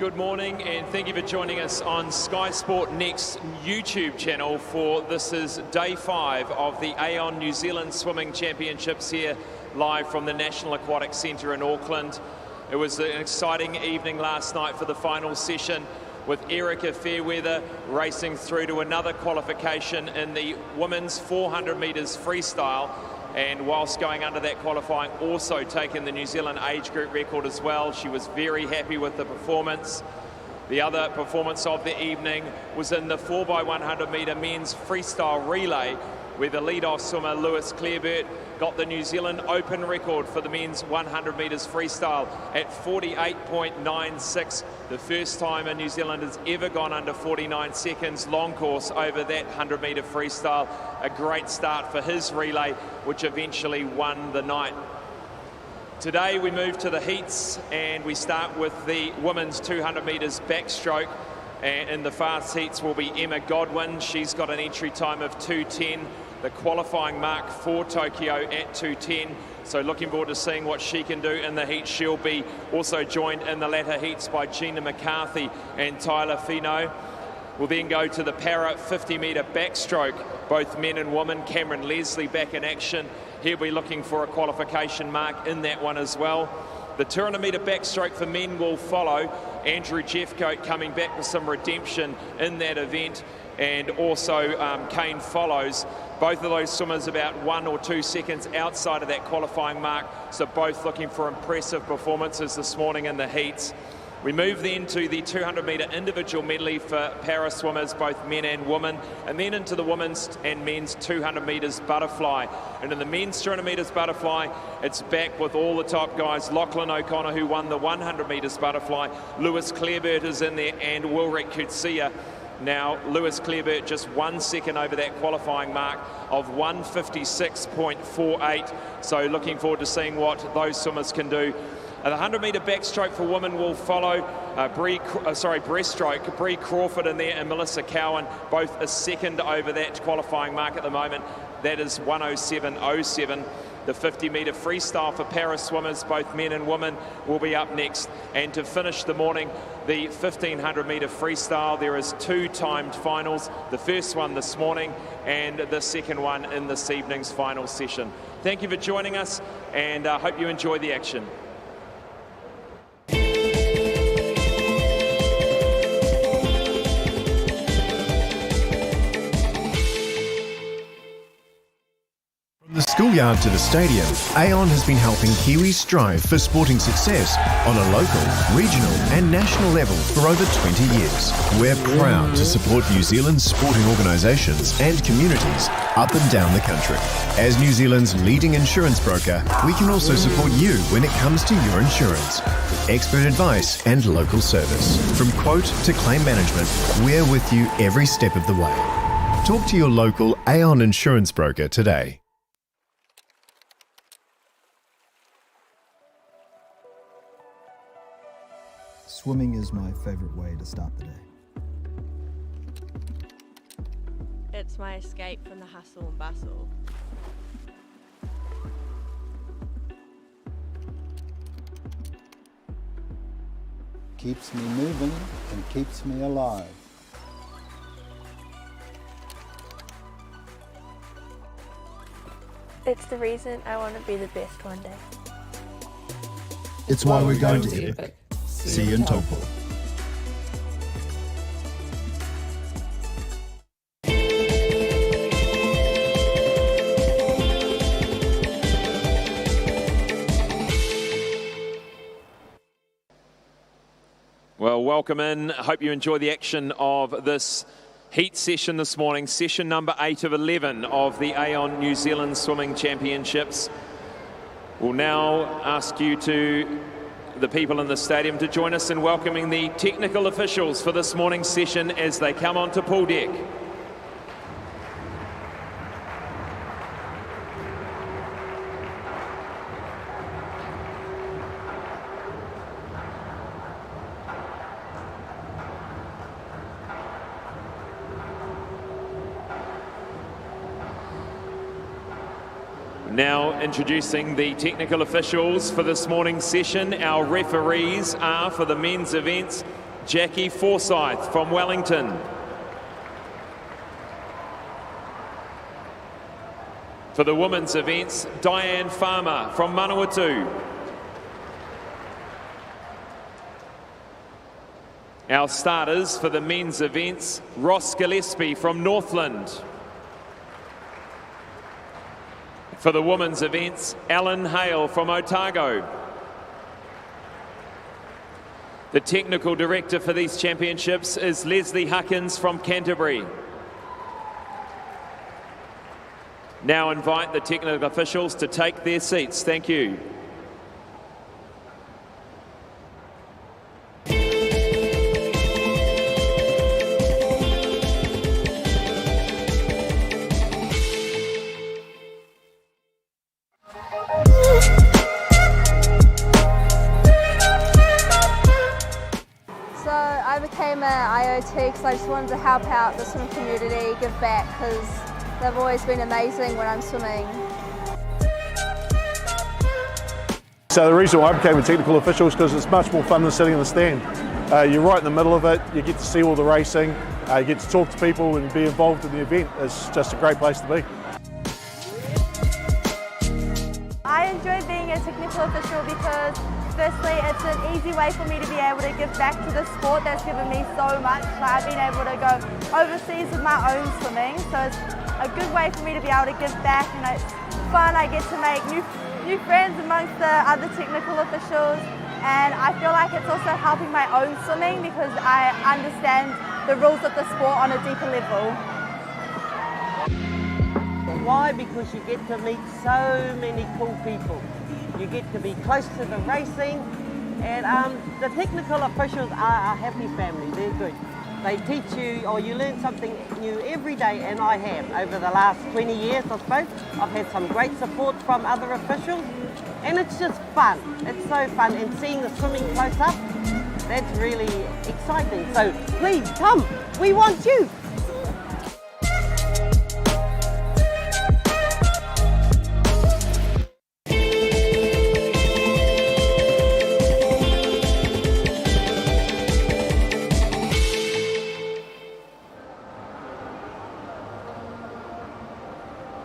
Good morning and thank you for joining us on Sky Sport Next YouTube channel for this is day 5 of the Aon New Zealand Swimming Championships here live from the National Aquatic Centre in Auckland. It was an exciting evening last night for the final session with Erica Fairweather racing through to another qualification in the women's 400 metres freestyle, and whilst going under that qualifying also taking the New Zealand age group record as well. She was very happy with the performance. The other performance of the evening was in the 4x100 metre men's freestyle relay, where the lead-off swimmer Lewis Clareburt got the New Zealand Open record for the men's 100 metres freestyle at 48.96, the first time a New Zealand has ever gone under 49 seconds long course over that 100 metre freestyle. A great start for his relay, which eventually won the night. Today we move to the heats and we start with the women's 200 metres backstroke. And in the fast heats will be Emma Godwin. She's got an entry time of 2:10, the qualifying mark for Tokyo at 2:10. So looking forward to seeing what she can do in the heat. She'll be also joined in the latter heats by Gina McCarthy and Tyler Fino. We'll then go to the para 50 metre backstroke, both men and women. Cameron Leslie back in action. He'll be looking for a qualification mark in that one as well. The 200 metre backstroke for men will follow. Andrew Jeffcoat coming back with some redemption in that event, and also Kane follows. Both of those swimmers about 1 or 2 seconds outside of that qualifying mark, so both looking for impressive performances this morning in the heats. We move then to the 200 metre individual medley for para swimmers, both men and women, and then into the women's and men's 200 metres butterfly. And in the men's 200 metres butterfly, it's back with all the top guys. Lachlan O'Connor, who won the 100 metres butterfly. Lewis Clareburt is in there, and Wilrick Kutsia. Now, Lewis Clareburt just 1 second over that qualifying mark of 1:56.48. So looking forward to seeing what those swimmers can do. The 100 metre backstroke for women will follow breaststroke. Bree Crawford in there and Melissa Cowan, both a second over that qualifying mark at the moment. That is 1:07.07. The 50 metre freestyle for para swimmers, both men and women, will be up next. And to finish the morning, the 1500 metre freestyle, there is 2 timed finals. The first one this morning and the second one in this evening's final session. Thank you for joining us, and I hope you enjoy the action. From the schoolyard to the stadium, Aon has been helping Kiwis strive for sporting success on a local, regional and national level for over 20 years. We're proud to support New Zealand's sporting organisations and communities up and down the country. As New Zealand's leading insurance broker, we can also support you when it comes to your insurance. Expert advice and local service. From quote to claim management, we're with you every step of the way. Talk to your local Aon insurance broker today. Swimming is my favourite way to start the day. It's my escape from the hustle and bustle. Keeps me moving and keeps me alive. It's the reason I want to be the best one day. It's why we're going to Epic. See you in Taupo. Well, welcome in. I hope you enjoy the action of this heat session this morning, session number 8 of 11 of the Aon New Zealand Swimming Championships. We'll now ask you the people in the stadium to join us in welcoming the technical officials for this morning's session as they come onto pool deck. Now introducing the technical officials for this morning's session. Our referees are, for the men's events, Jackie Forsyth from Wellington. For the women's events, Diane Farmer from Manawatu. Our starters for the men's events, Ross Gillespie from Northland. For the women's events, Alan Hale from Otago. The technical director for these championships is Leslie Huckins from Canterbury. Now invite the technical officials to take their seats. Thank you. I became an IOT because I just wanted to help out the swimming community, give back, because they've always been amazing when I'm swimming. So the reason why I became a technical official is because it's much more fun than sitting in the stand. You're right in the middle of it, you get to see all the racing, you get to talk to people and be involved in the event. It's just a great place to be. I enjoy being a technical official because firstly, it's an easy way for me to be able to give back to the sport that's given me so much. Like, I've been able to go overseas with my own swimming, so it's a good way for me to be able to give back, and it's fun. I get to make new friends amongst the other technical officials, and I feel like it's also helping my own swimming because I understand the rules of the sport on a deeper level. Why? Because you get to meet so many cool people. You get to be close to the racing, and the technical officials are a happy family. They're good. They teach you, or you learn something new every day, and I have. Over the last 20 years, I suppose, I've had some great support from other officials, and it's just fun. It's so fun, and seeing the swimming close up, that's really exciting. So please come, we want you.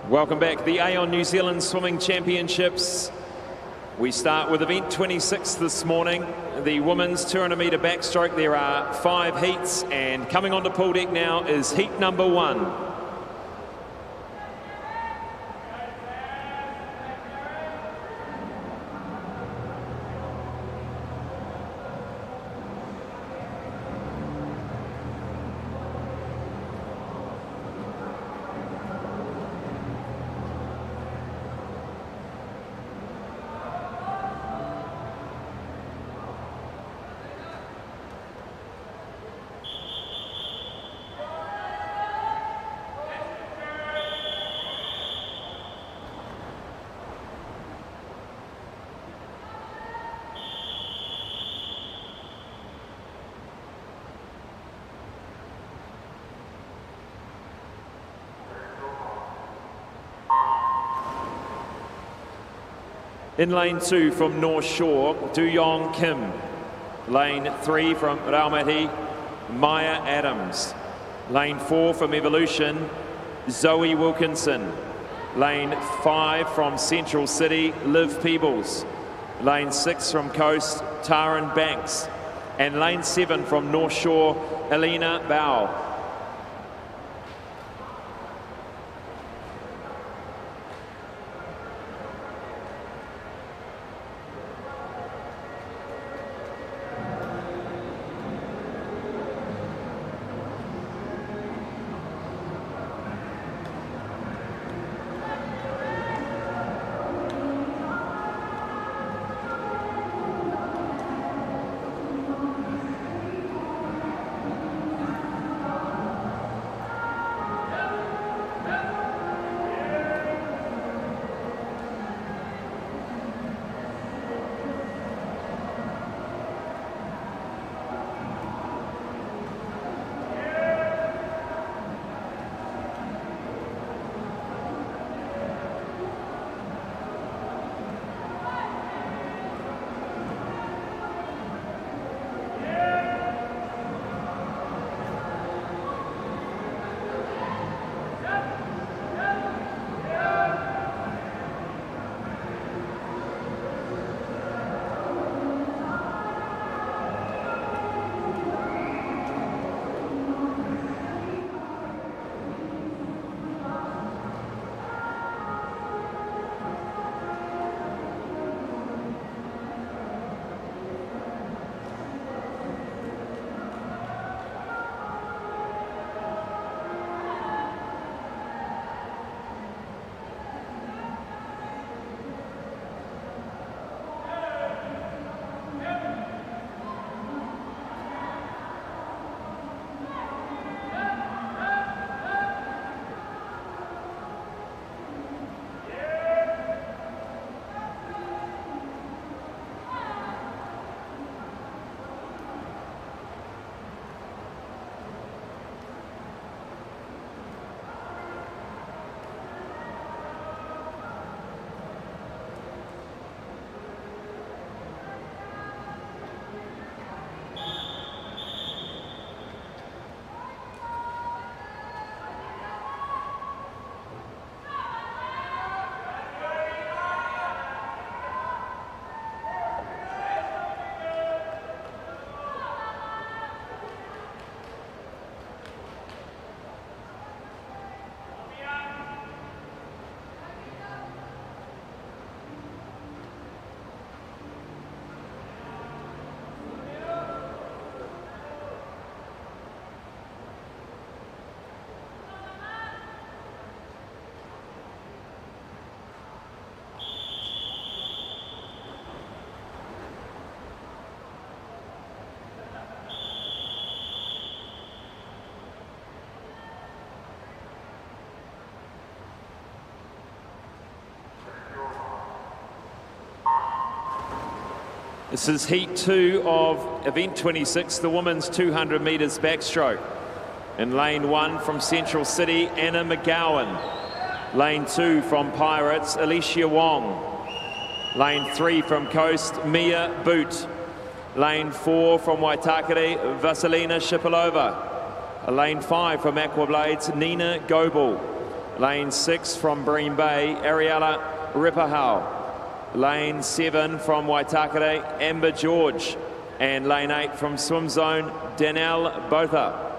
Welcome back, the Aon New Zealand Swimming Championships. We start with event 26 this morning, the women's 200 metre backstroke. There are 5 heats, and coming onto pool deck now is heat number 1. In lane 2 from North Shore, Du-Yong Kim. Lane 3 from Raumati, Maya Adams. Lane 4 from Evolution, Zoe Wilkinson. Lane 5 from Central City, Liv Peebles. Lane 6 from Coast, Taran Banks. And lane 7 from North Shore, Elena Bao. This is heat 2 of event 26, the women's 200 metres backstroke. In lane 1 from Central City, Anna McGowan. Lane 2 from Pirates, Alicia Wong. Lane 3 from Coast, Mia Boot. Lane 4 from Waitakere, Vasilina Shipilova. Lane 5 from Aquablades, Nina Goebel. Lane 6 from Bream Bay, Ariella Ripahau. Lane 7 from Waitakere, Amber George. And lane 8 from Swim Zone, Danelle Botha.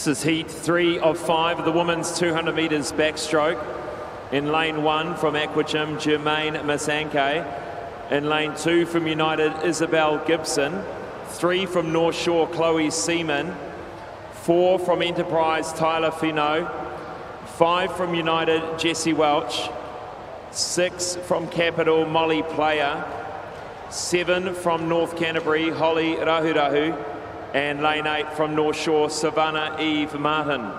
This is heat 3 of 5 of the women's 200 metres backstroke. In lane 1 from Aquagym, Jermaine Masanke. In lane 2 from United, Isabel Gibson. 3 from North Shore, Chloe Seaman. 4 from Enterprise, Tyler Finot. 5 from United, Jessie Welch. 6 from Capital, Molly Player. 7 from North Canterbury, Holly Rahurahu. And lane 8 from North Shore, Savannah Eve Martin.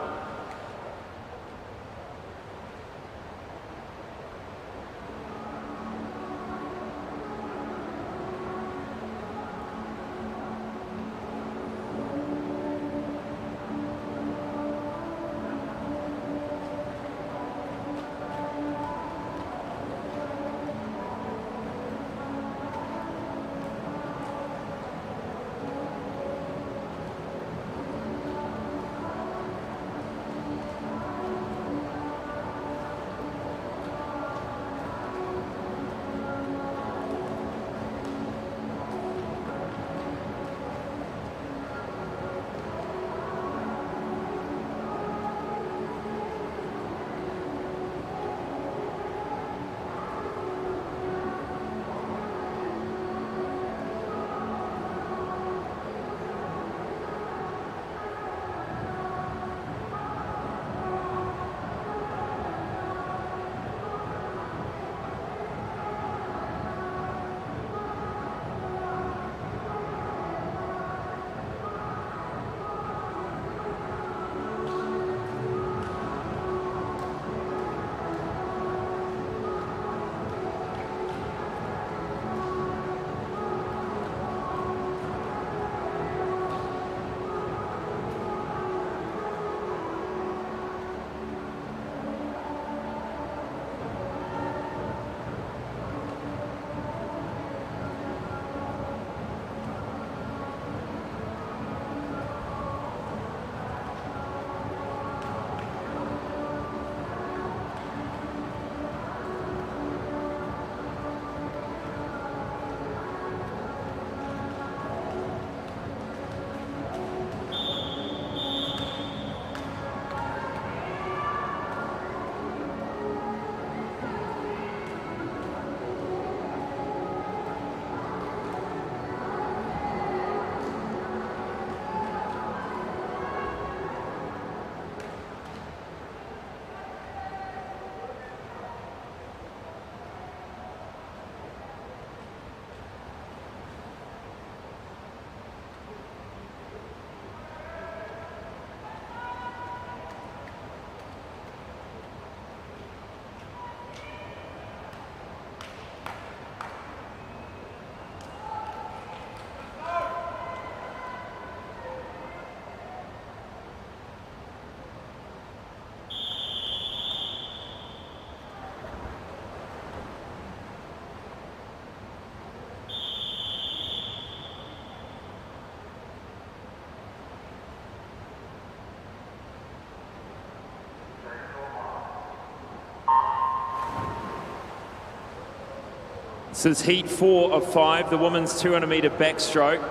This is heat 4 of 5, the women's 200-metre backstroke.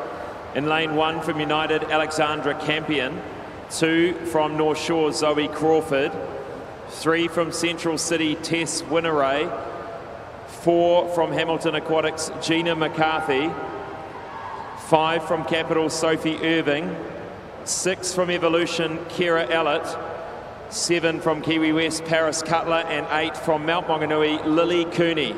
In lane 1 from United, Alexandra Campion. 2 from North Shore, Zoe Crawford. 3 from Central City, Tess Winneray. 4 from Hamilton Aquatics, Gina McCarthy. 5 from Capital, Sophie Irving. 6 from Evolution, Kira Ellett. 7 from Kiwi West, Paris Cutler. And 8 from Mount Maunganui, Lily Cooney.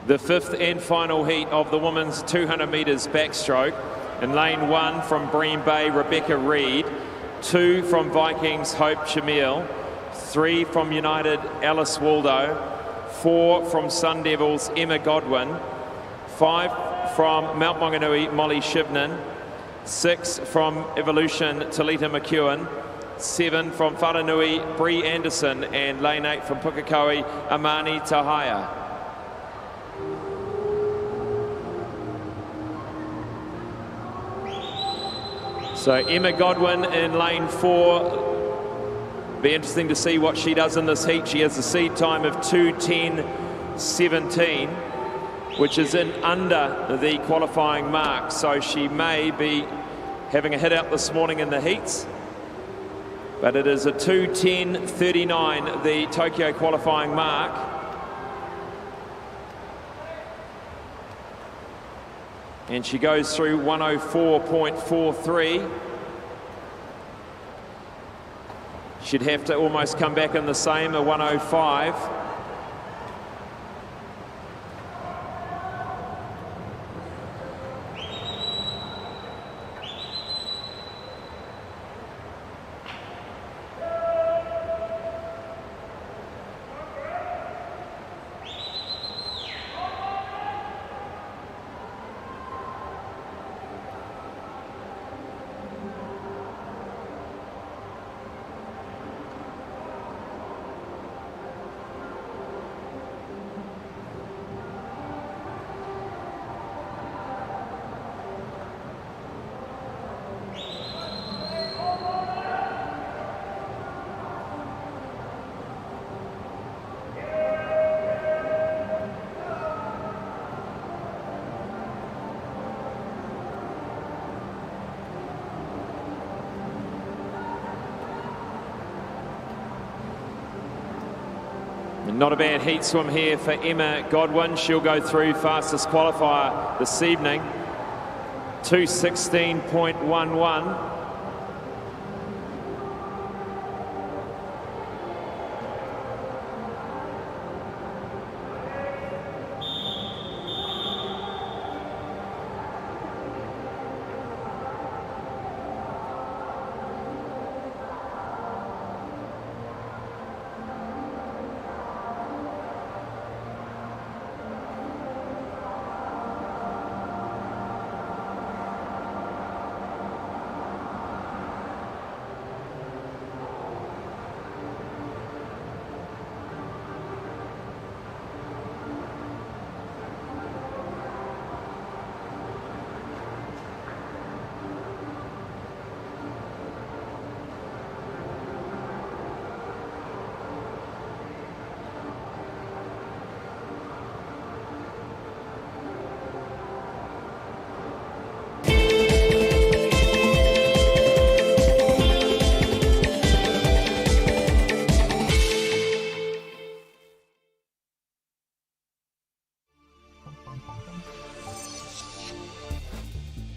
The 5th and final heat of the women's 200 metres backstroke. In lane 1 from Bream Bay, Rebecca Reid. 2 from Vikings, Hope Shamil. 3 from United, Alice Waldo. 4 from Sun Devils, Emma Godwin. 5 from Mount Maunganui, Molly Shivnan. 6 from Evolution, Talita McEwen. 7 from Whananui, Bree Anderson. And lane 8 from Pukekohe, Amani Tahaya. So Emma Godwin in lane 4. Be interesting to see what she does in this heat. She has a seed time of 2:10.17, which is in under the qualifying mark. So she may be having a hit out this morning in the heats. But it is a 2:10.39, the Tokyo qualifying mark. And she goes through 104.43. She'd have to almost come back in the same, a 105. Not a bad heat swim here for Emma Godwin. She'll go through fastest qualifier this evening. 2:16.11.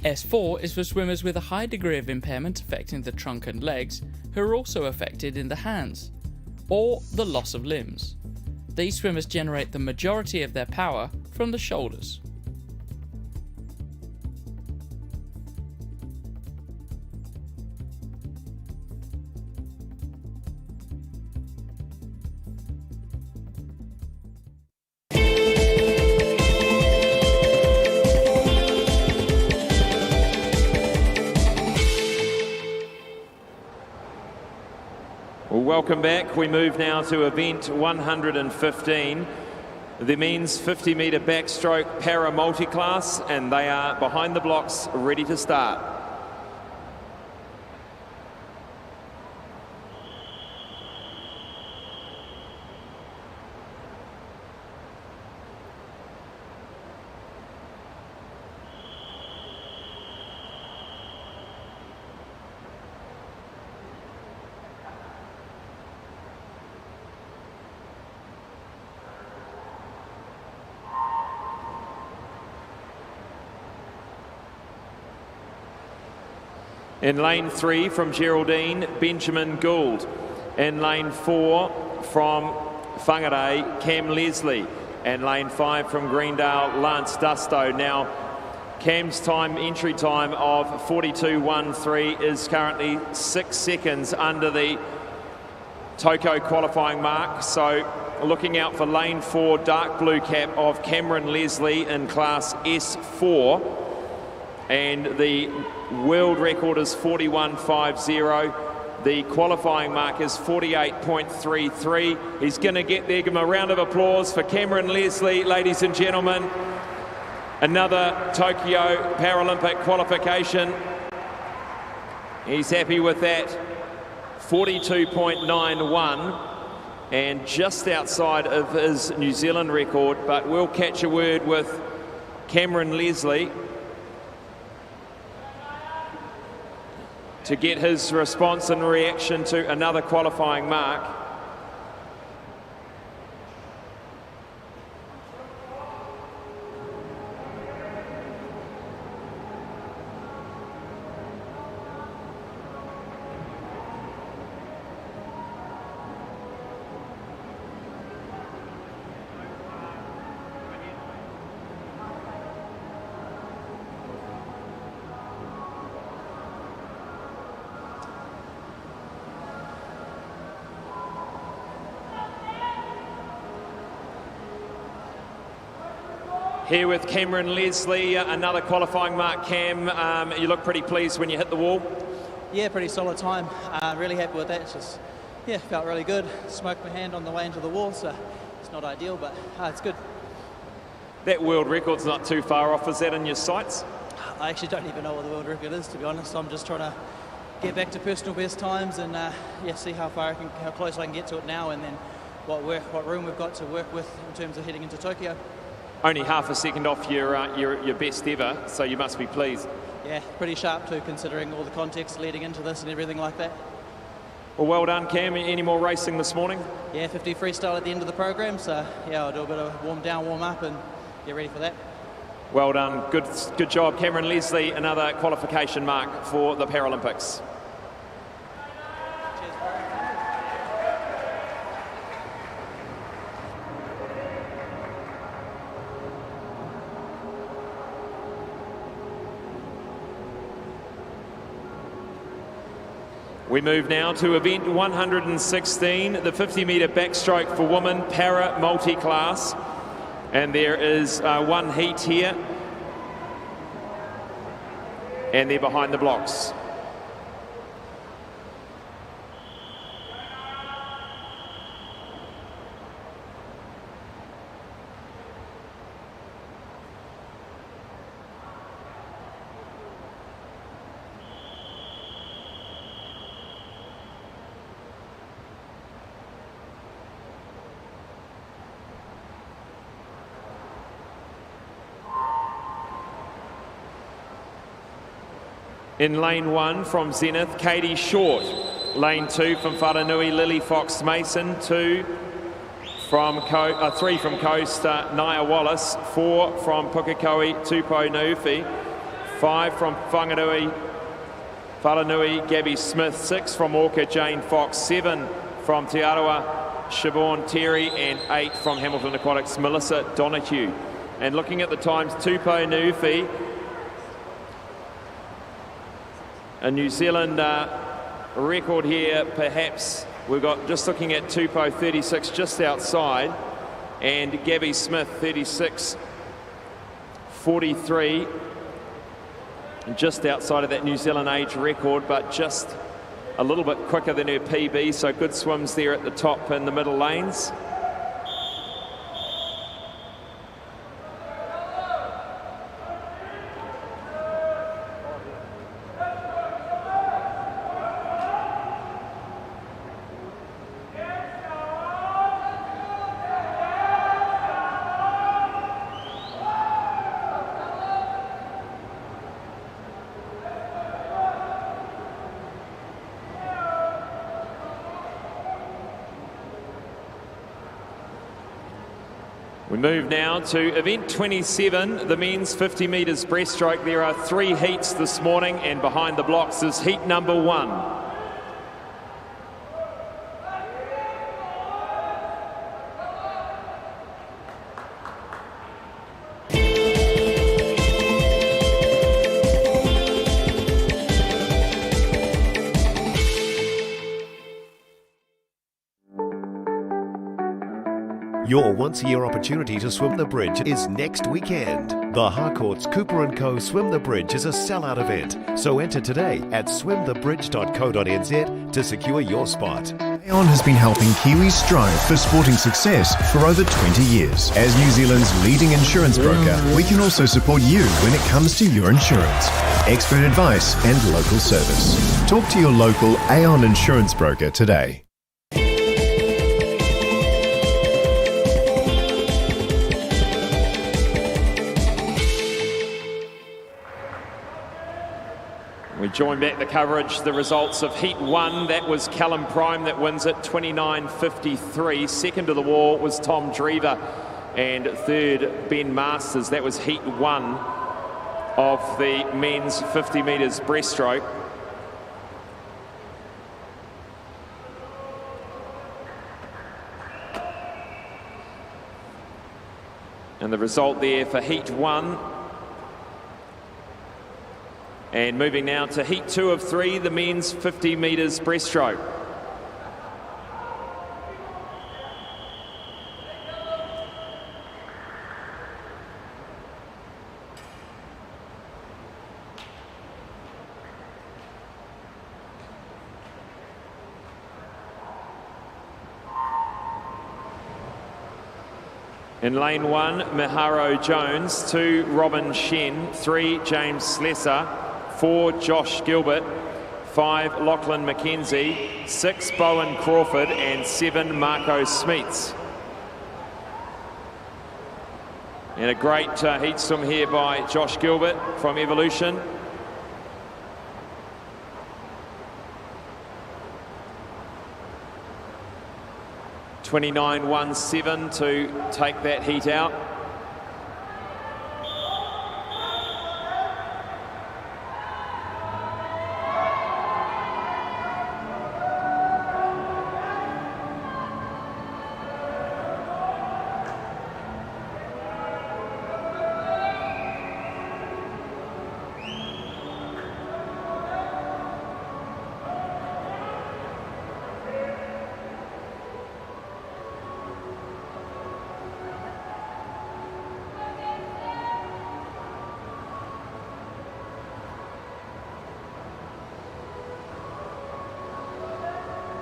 S4 is for swimmers with a high degree of impairment affecting the trunk and legs, who are also affected in the hands, or the loss of limbs. These swimmers generate the majority of their power from the shoulders. Welcome back. We move now to event 115, the men's 50-metre backstroke para multi-class, and they are behind the blocks, ready to start. In lane 3 from Geraldine, Benjamin Gould. In lane 4 from Whangarei, Cam Leslie. And lane 5 from Greendale, Lance Dusto. Now, Cam's entry time of 42.13 is currently 6 seconds under the Tokyo qualifying mark. So looking out for lane 4, dark blue cap of Cameron Leslie in class S4. And the world record is 41.50. The qualifying mark is 48.33. He's going to get there. Give him a round of applause for Cameron Leslie, ladies and gentlemen. Another Tokyo Paralympic qualification. He's happy with that. 42.91 and just outside of his New Zealand record, but we'll catch a word with Cameron Leslie to get his response and reaction to another qualifying mark. Here with Cameron Leslie, another qualifying mark. Cam, you look pretty pleased when you hit the wall. Yeah, pretty solid time. Really happy with that. It's just, yeah, felt really good. Smoked my hand on the way into the wall, so it's not ideal, but it's good. That world record's not too far off. Is that in your sights? I actually don't even know what the world record is, to be honest. I'm just trying to get back to personal best times and yeah, see how close I can get to it now, and then what room we've got to work with in terms of heading into Tokyo. Only half a second off your best ever, so you must be pleased. Yeah, pretty sharp too, considering all the context leading into this and everything like that. Well done, Cam. Any more racing this morning? Yeah, 50 freestyle at the end of the program, so yeah, I'll do a bit of warm down, warm up, and get ready for that. Well done. Good job, Cameron Leslie. Another qualification mark for the Paralympics. We move now to event 116, the 50-metre backstroke for women para multi-class. And there is one heat here. And they're behind the blocks. In lane 1 from Zenith, Katie Short. Lane 2 from Whananui, Lily Fox Mason. 3 from Coast, Nia Wallace. 4 from Pukekohe, Tupou Nuufi. 5 from Whanganui, Gabby Smith. 6 from Orca, Jane Fox. 7 from Te Arawa, Siobhan Terry. And 8 from Hamilton Aquatics, Melissa Donahue. And looking at the times, Tupou Nuufi, a New Zealand record here, perhaps. We've got, just looking at Tupou, 36 just outside, and Gabby Smith, 36.43, just outside of that New Zealand age record, but just a little bit quicker than her PB, so good swims there at the top in the middle lanes. We move now to event 27, the men's 50 metres breaststroke. There are 3 heats this morning, and behind the blocks is heat number 1. Your once-a-year opportunity to swim the bridge is next weekend. The Harcourt's Cooper & Co. Swim the Bridge is a sellout event, so enter today at swimthebridge.co.nz to secure your spot. Aon has been helping Kiwis strive for sporting success for over 20 years. As New Zealand's leading insurance broker, we can also support you when it comes to your insurance. Expert advice and local service. Talk to your local Aon insurance broker today. We join back the coverage, the results of Heat 1. That was Callum Prime that wins it, 29.53. Second to the wall was Tom Drever. And third, Ben Masters. That was Heat 1 of the men's 50 metres breaststroke. And the result there for Heat 1. And moving now to Heat 2 of 3, the men's 50 metres breaststroke. In lane 1, Miharo Jones. 2, Robin Shen. 3, James Slesser. 4, Josh Gilbert. 5, Lachlan McKenzie. 6, Bowen Crawford. And 7, Marco Smeets. And a great heat swim here by Josh Gilbert from Evolution. 29.17 to take that heat out.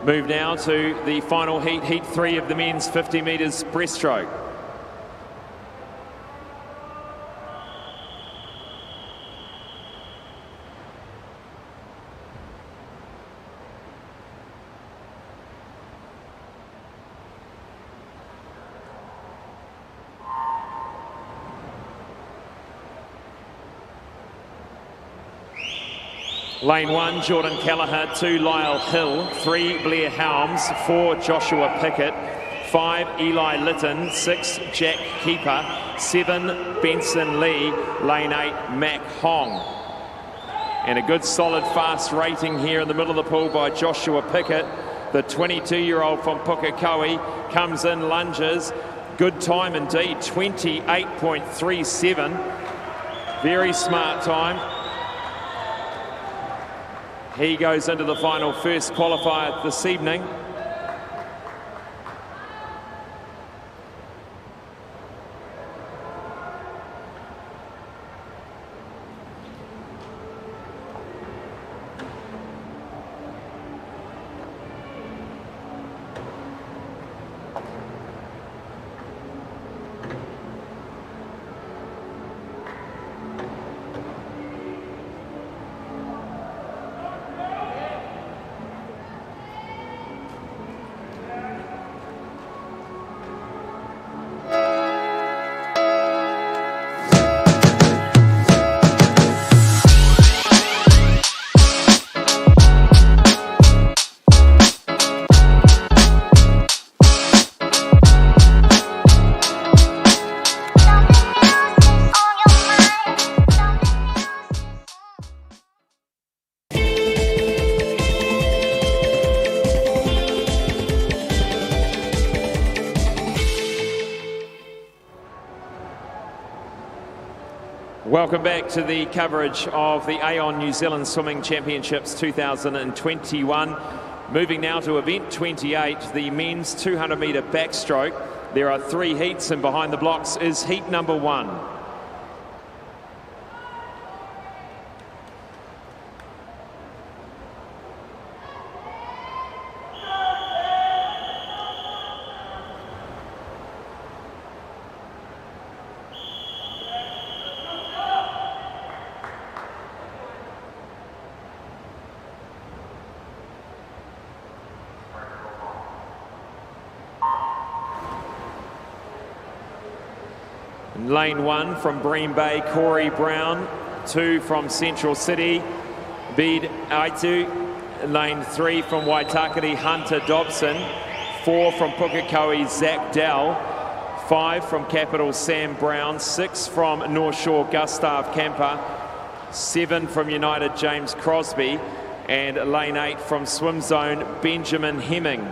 Move now to the final heat, heat 3 of the men's 50 metres breaststroke. Lane 1, Jordan Kelleher. 2, Lyle Hill. 3, Blair Helms. 4, Joshua Pickett. 5, Eli Litton. 6, Jack Keeper. 7, Benson Lee. Lane 8, Mac Hong. And a good solid fast rating here in the middle of the pool by Joshua Pickett. The 22-year-old from Pukekohe comes in, lunges. Good time indeed, 28.37. Very smart time. He goes into the final, first qualifier this evening. Welcome back to the coverage of the Aon New Zealand Swimming Championships 2021. Moving now to event 28, the men's 200 metre backstroke. There are 3 heats, and behind the blocks is heat number 1. Lane 1 from Bream Bay, Corey Brown. 2 from Central City, Bede Aitu. Lane 3 from Waitakere, Hunter Dobson. 4 from Pukekohe, Zach Dell. 5 from Capital, Sam Brown. 6 from North Shore, Gustav Kamper. 7 from United, James Crosby. And lane 8 from Swim Zone, Benjamin Hemming.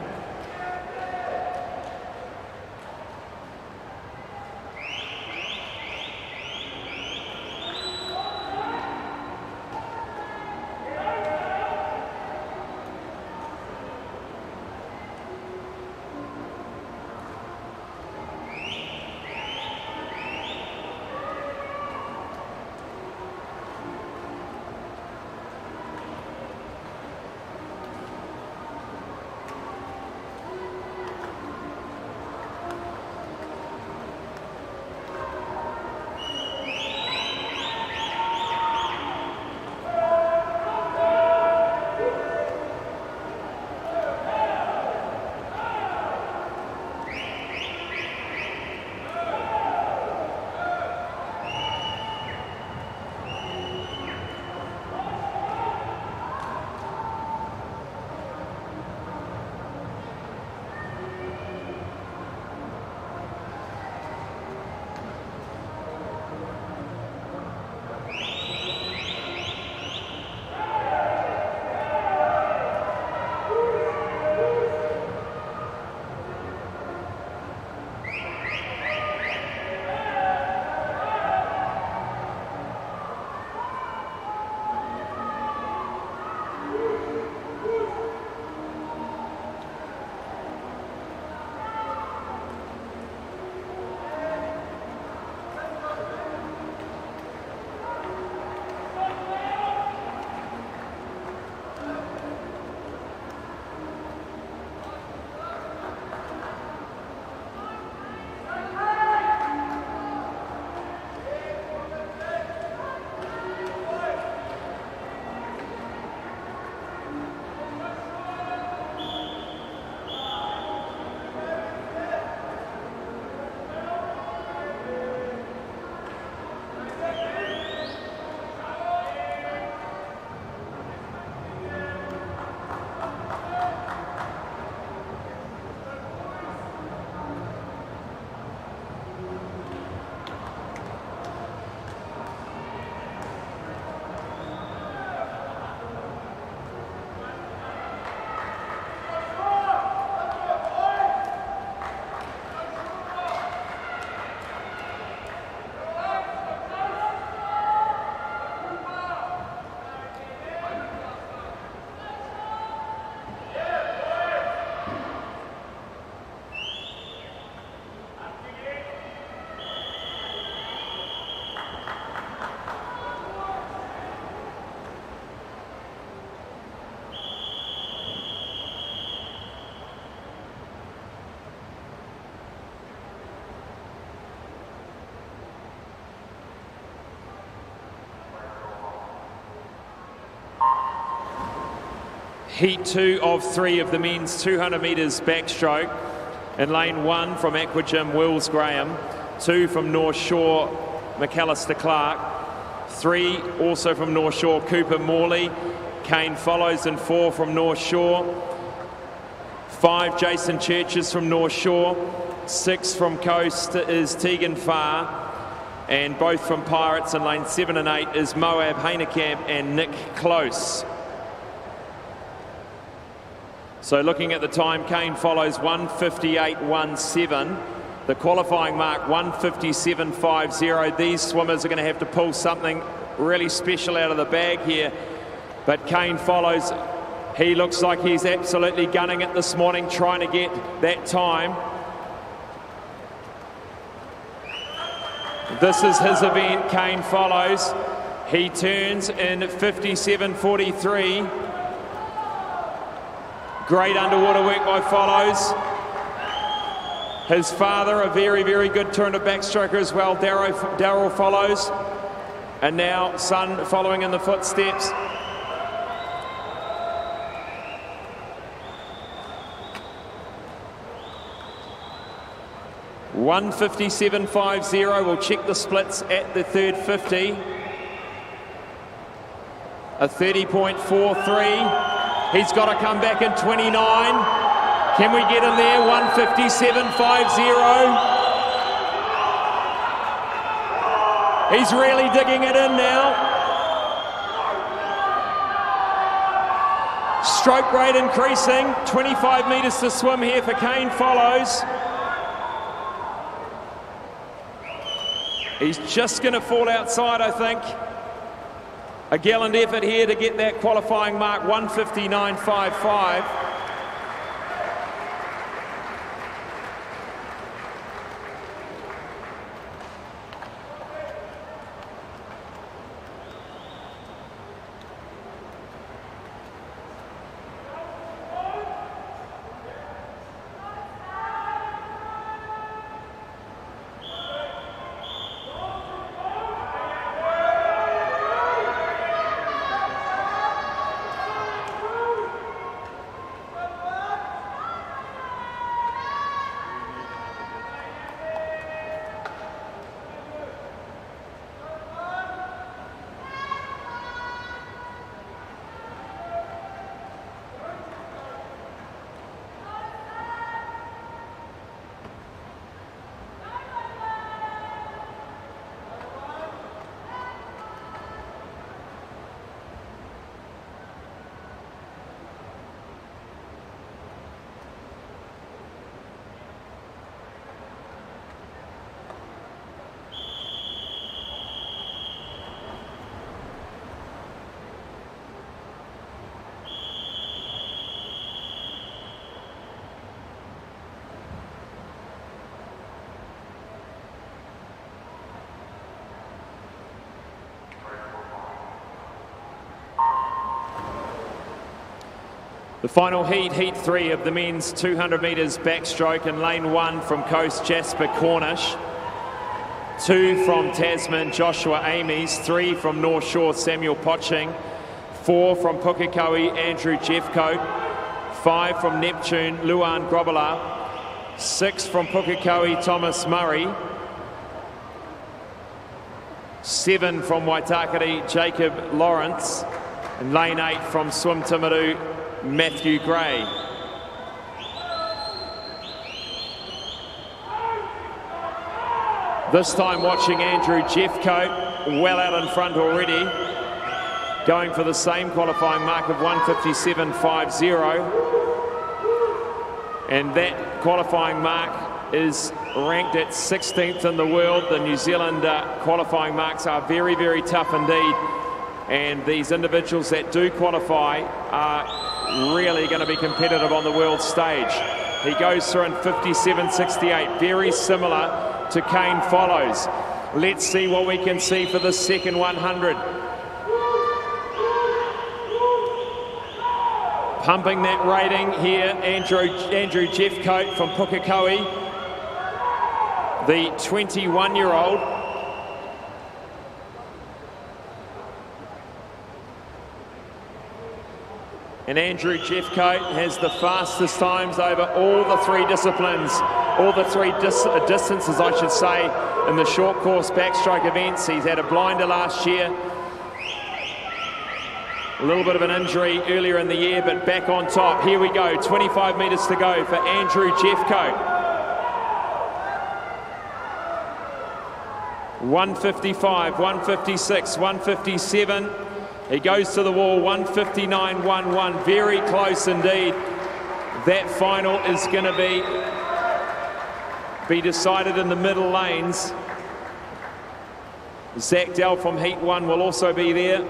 Heat 2 of 3 of the men's 200 metres backstroke. In lane 1 from Aquagym, Wills Graham. 2 from North Shore, McAllister Clark. 3 also from North Shore, Cooper Morley. Kane follows in 4 from North Shore. 5, Jason Churches from North Shore. 6 from Coast is Tegan Farr. And both from Pirates in lane 7 and 8 is Moab Heinekamp and Nick Close. So looking at the time, Kane follows 1:58.17. The qualifying mark 1:57.50. These swimmers are going to have to pull something really special out of the bag here. But Kane follows. He looks like he's absolutely gunning it this morning, trying to get that time. This is his event. Kane follows. He turns in 57.43. Great underwater work by Follows. His father, a very, very good 200 backstroker as well, Darryl Follows. And now son following in the footsteps. $1:57.50. We'll check the splits at the third 50. A 30.43. He's got to come back in 29. Can we get him there? 1:57.50. He's really digging it in now. Stroke rate increasing. 25 metres to swim here for Kane Follows. He's just going to fall outside, I think. A gallant effort here to get that qualifying mark, 1:59.55. The final heat, heat 3 of the men's 200 metres backstroke. In lane 1 from Coast, Jasper Cornish. 2 from Tasman, Joshua Amies. 3 from North Shore, Samuel Potching. 4 from Pukekohe, Andrew Jeffcoat. 5 from Neptune, Luan Grobela. 6 from Pukekohe, Thomas Murray. 7 from Waitakere, Jacob Lawrence. And lane 8 from Swim Timaru, Matthew Gray. This time watching Andrew Jeffcoat well out in front already, going for the same qualifying mark of 1:57.50. And that qualifying mark is ranked at 16th in the world. The New Zealand qualifying marks are very, very tough indeed. And these individuals that do qualify are really going to be competitive on the world stage. He goes through in 57.68, very similar to Kane Follows. Let's see what we can see for the second 100. Pumping that rating here, Andrew Jeffcoat from Pukekohe, the 21-year-old. And Andrew Jeffcoat has the fastest times over all the three disciplines, all the three distances, I should say, in the short course backstroke events. He's had a blinder last year. A little bit of an injury earlier in the year, but back on top. Here we go, 25 metres to go for Andrew Jeffcoat. 155, 156, 157. He goes to the wall, 159.11, very close indeed. That final is going to be decided in the middle lanes. Zach Dell from Heat 1 will also be there.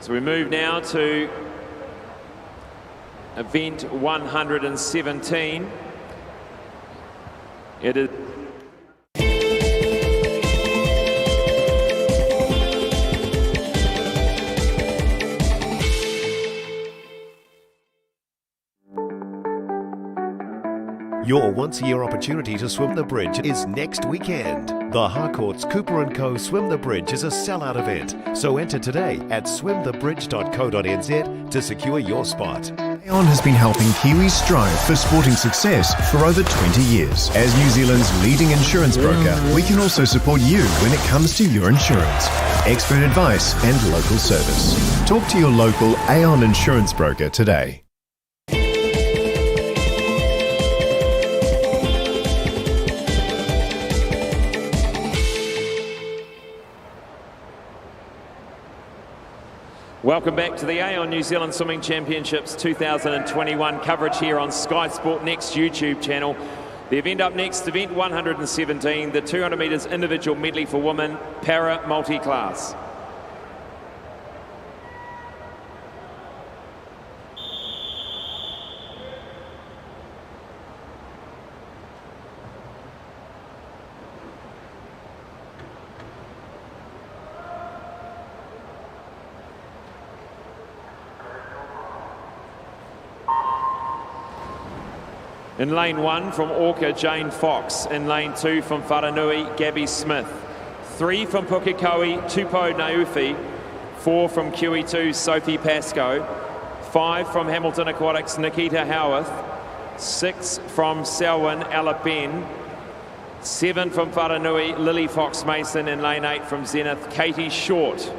So we move now to event 117. It is Your once-a-year opportunity to swim the bridge is next weekend. The Harcourt's Cooper & Co. Swim the Bridge is a sellout event, so enter today at swimthebridge.co.nz to secure your spot. Aon has been helping Kiwis strive for sporting success for over 20 years. As New Zealand's leading insurance broker, we can also support you when it comes to your insurance. Expert advice and local service. Talk to your local Aon insurance broker today. Welcome back to the Aon New Zealand Swimming Championships 2021 coverage here on Sky Sport Next YouTube channel. The event up next, event 117, the 200 metres individual medley for women, para multi-class. In lane 1 from Orca, Jane Fox. In lane 2 from Wharanui, Gabby Smith. 3 from Pukekohe, Tupou Naufi. 4 from QE2, Sophie Pascoe. 5 from Hamilton Aquatics, Nikita Howarth. 6 from Selwyn, Ella Ben. 7 from Wharanui, Lily Fox Mason. In lane 8 from Zenith, Katie Short.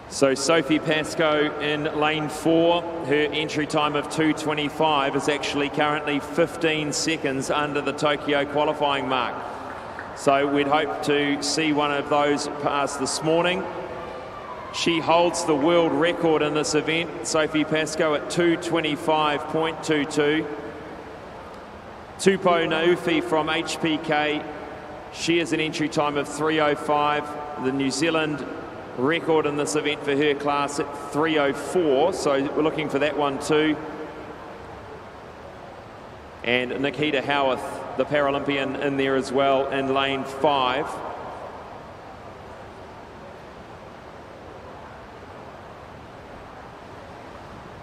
So Sophie Pascoe in lane 4, her entry time of 2:25 is actually currently 15 seconds under the Tokyo qualifying mark. So we'd hope to see one of those pass this morning. She holds the world record in this event, Sophie Pascoe at 2:25.22. Tupou Naufi from HPK, she has an entry time of 3:05. The New Zealand record in this event for her class at 3:04, so we're looking for that one too. And Nikita Howarth, the Paralympian, in there as well in lane 5.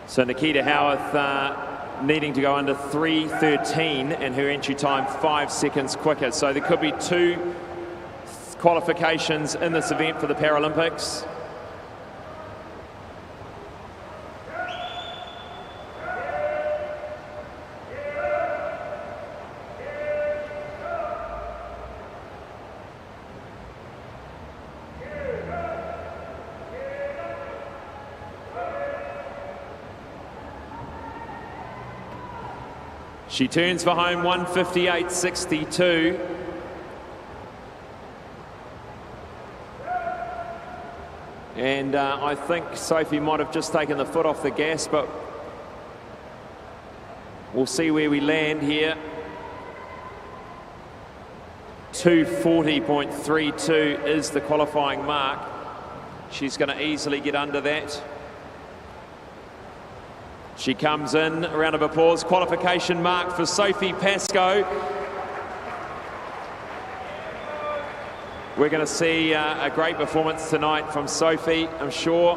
So Nikita Howarth needing to go under 3:13 and her entry time 5 seconds quicker. So there could be 2 qualifications in this event for the Paralympics. She turns for home 158.62. And I think Sophie might have just taken the foot off the gas, but we'll see where we land here. 240.32 is the qualifying mark. She's going to easily get under that. She comes in, a round of applause. Qualification mark for Sophie Pascoe. We're going to see a great performance tonight from Sophie, I'm sure.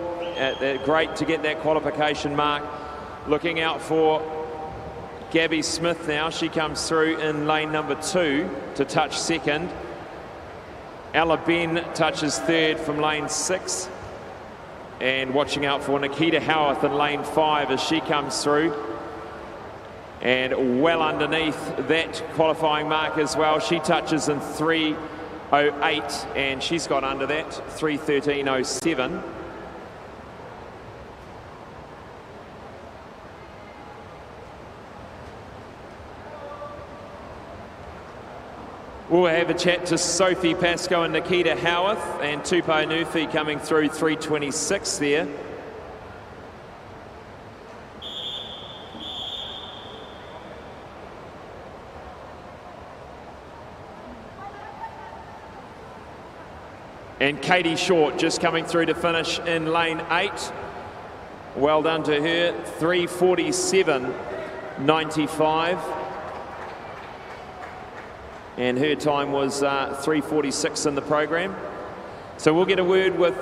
Great to get that qualification mark. Looking out for Gabby Smith now. She comes through in lane number 2 to touch second. Ella Ben touches third from lane 6. And watching out for Nikita Howarth in lane 5 as she comes through. And well underneath that qualifying mark as well. She touches in 3:08 and she's got under that, 3:13.07. We'll have a chat to Sophie Pascoe and Nikita Howarth, and Tupou Nufi coming through 3:26 there. And Katie Short just coming through to finish in lane 8. Well done to her, 3:47.95. And her time was 3:46 in the program. So we'll get a word with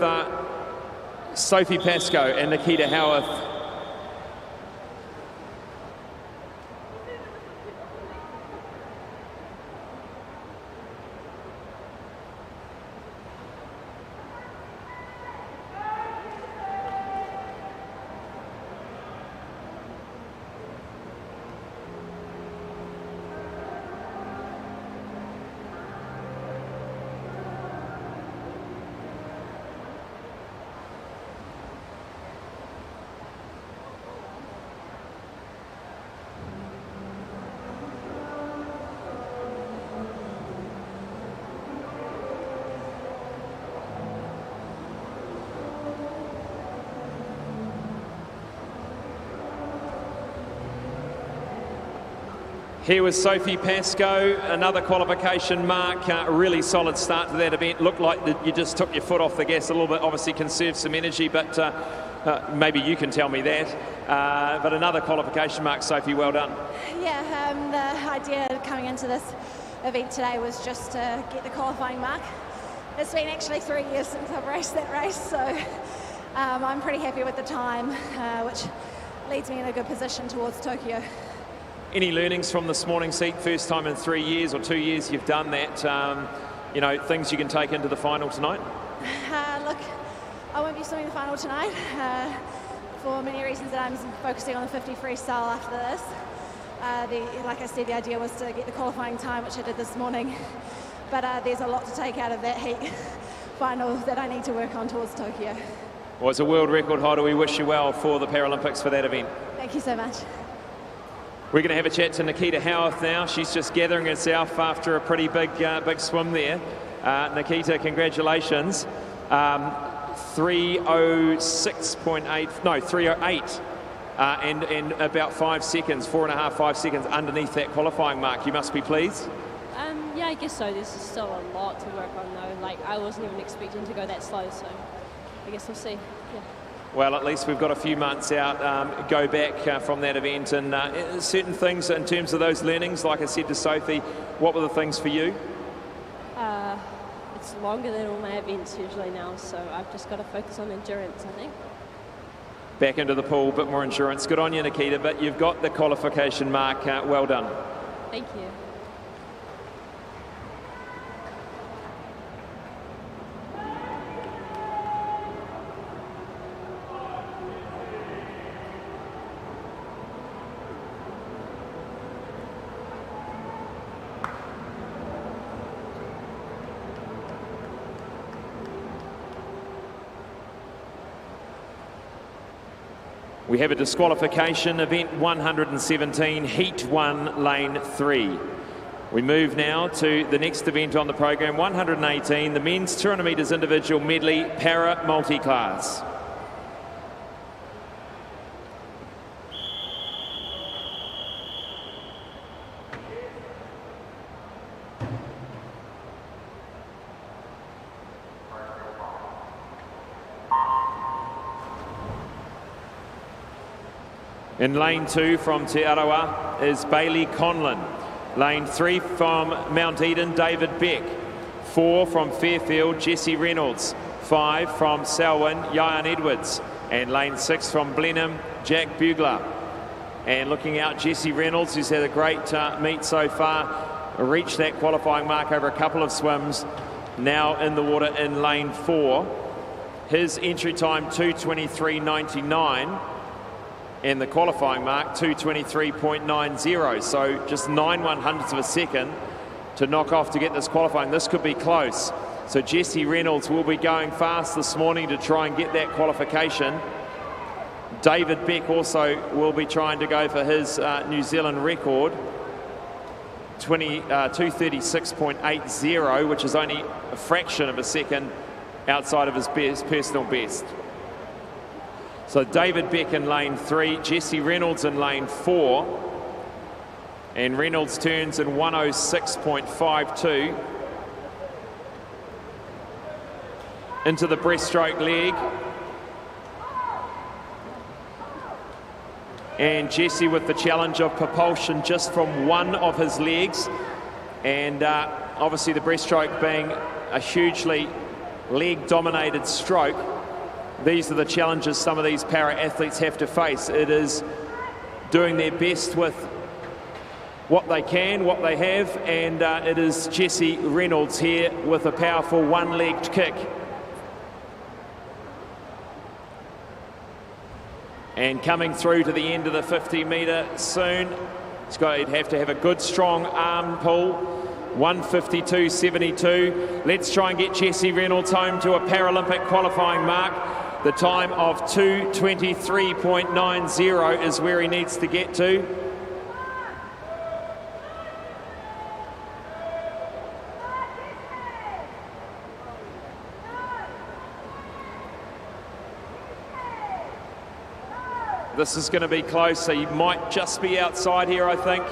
Sophie Pascoe and Nikita Howarth. Here was Sophie Pascoe, another qualification mark, a really solid start to that event. Looked like you just took your foot off the gas a little bit, obviously conserved some energy, but maybe you can tell me that. But another qualification mark, Sophie, well done. Yeah, the idea coming into this event today was just to get the qualifying mark. It's been actually 3 years since I've raced that race, so I'm pretty happy with the time, which leads me in a good position towards Tokyo. Any learnings from this morning's heat? First time in 3 years or 2 years you've done that. You know, things you can take into the final tonight? Look, I won't be swimming the final tonight for many reasons that I'm focusing on the 50 freestyle after this. Like I said, the idea was to get the qualifying time, which I did this morning. But there's a lot to take out of that heat final that I need to work on towards Tokyo. Well, it's a world record holder. We wish you well for the Paralympics for that event. Thank you so much. We're going to have a chat to Nikita Howarth now. She's just gathering herself after a pretty big swim there. Nikita, congratulations. 3:08, and about 5 seconds, 4.5 seconds underneath that qualifying mark. You must be pleased. Yeah, I guess so. There's still a lot to work on though. Like, I wasn't even expecting to go that slow, so I guess we'll see. Yeah. Well, at least we've got a few months out, go back from that event, and certain things in terms of those learnings, like I said to Sophie, what were the things for you? It's longer than all my events usually now, so I've just got to focus on endurance, I think. Back into the pool, a bit more endurance. Good on you, Nikita, but you've got the qualification mark. Well done. Thank you. We have a disqualification, event 117, heat 1, lane 3. We move now to the next event on the program, 118, the men's 200 metres individual medley para multi-class. In lane 2 from Te Arawa is Bailey Conlon. Lane 3 from Mount Eden, David Beck. 4 from Fairfield, Jesse Reynolds. 5 from Selwyn, Ian Edwards. And lane 6 from Blenheim, Jack Bugler. And looking out, Jesse Reynolds, who's had a great meet so far, reached that qualifying mark over a couple of swims. Now in the water in lane 4. His entry time 2:23.99. And the qualifying mark 2:23.90, so just 9/100ths of a second to knock off to get this qualifying. This could be close. So Jesse Reynolds will be going fast this morning to try and get that qualification. David Beck also will be trying to go for his New Zealand record, 2:36.80, which is only a fraction of a second outside of his personal best. So David Beck in lane 3, Jesse Reynolds in lane 4, and Reynolds turns in 1:06.52 into the breaststroke leg, and Jesse with the challenge of propulsion just from one of his legs, and obviously the breaststroke being a hugely leg dominated stroke. These are the challenges some of these para-athletes have to face. It is doing their best with what they can, what they have, and it is Jesse Reynolds here with a powerful one-legged kick. And coming through to the end of the 50-metre soon. He'd have to have a good, strong arm pull. 1:52.72. Let's try and get Jesse Reynolds home to a Paralympic qualifying mark. The time of 2:23.90 is where he needs to get to. This is going to be close, so he might just be outside here, I think.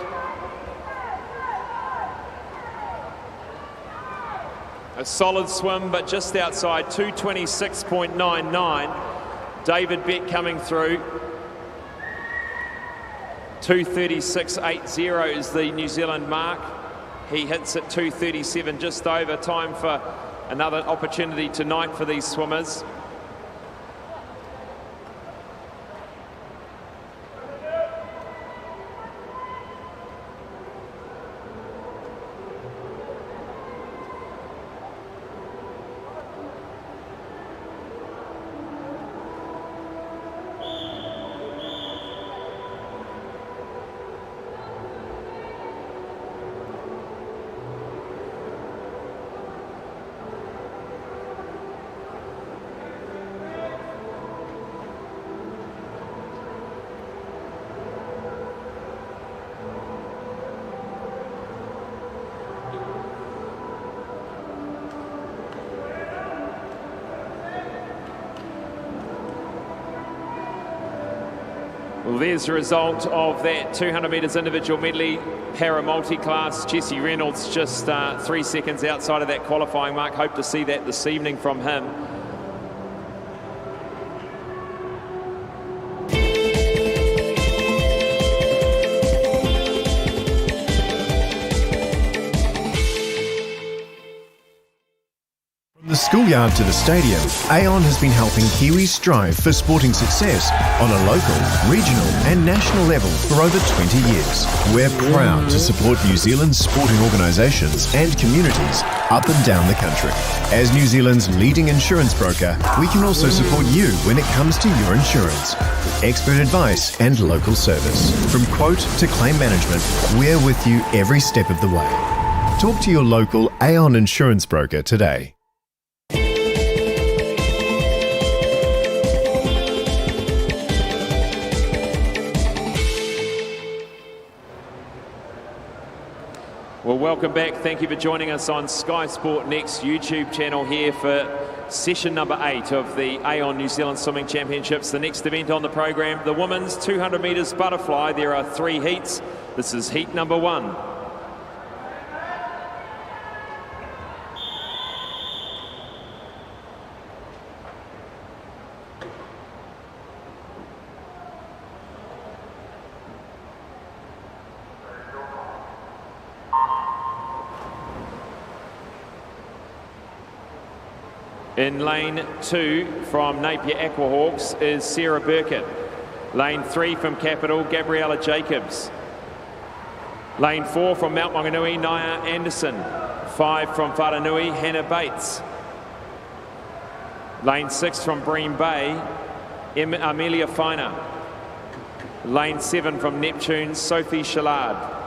A solid swim, but just outside, 2:26.99. David Beck coming through. 2:36.80 is the New Zealand mark. He hits at 2:37, just over. Time for another opportunity tonight for these swimmers. Well, there's the result of that 200 metres individual medley para multi-class. Jesse Reynolds just 3 seconds outside of that qualifying mark. Hope to see that this evening from him. From the schoolyard to the stadium, Aon has been helping Kiwis strive for sporting success on a local, regional and national level for over 20 years. We're proud to support New Zealand's sporting organisations and communities up and down the country. As New Zealand's leading insurance broker, we can also support you when it comes to your insurance. Expert advice and local service. From quote to claim management, we're with you every step of the way. Talk to your local Aon insurance broker today. Well, welcome back. Thank you for joining us on Sky Sport Next YouTube channel here for session number 8 of the Aon New Zealand Swimming Championships. The next event on the program, the women's 200 metres butterfly. There are 3 heats. This is heat number 1. In lane 2 from Napier Aquahawks is Sarah Burkett. Lane 3 from Capital, Gabriella Jacobs. Lane 4 from Mount Maunganui, Naya Anderson. 5 from Wharanui, Hannah Bates. Lane 6 from Bream Bay, Amelia Feiner. Lane 7 from Neptune, Sophie Shallard.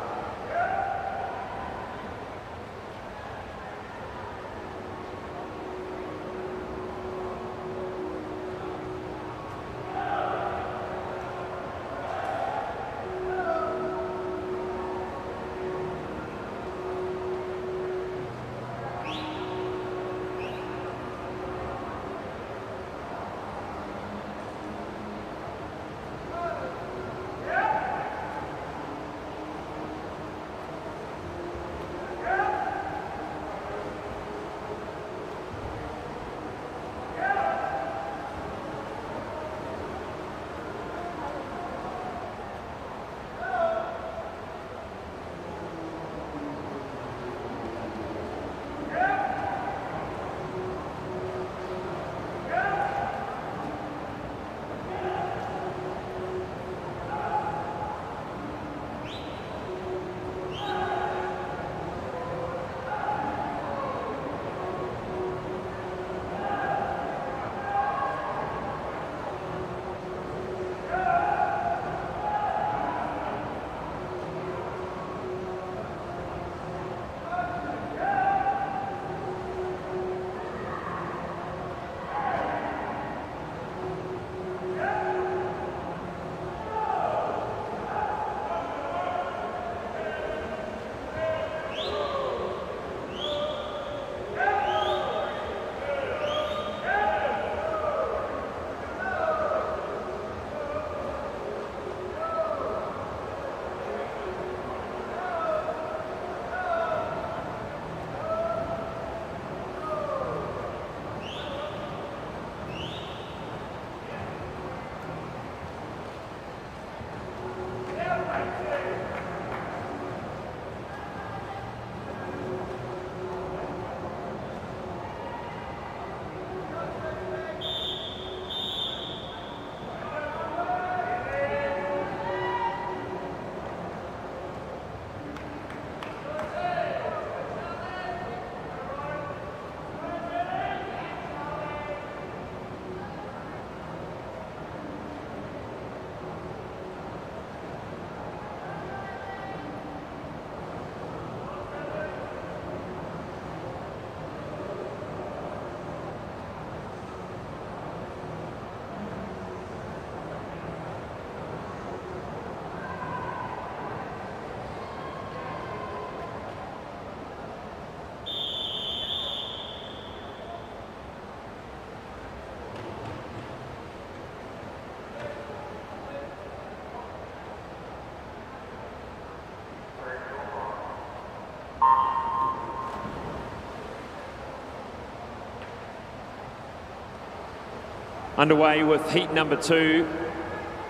Underway with heat number 2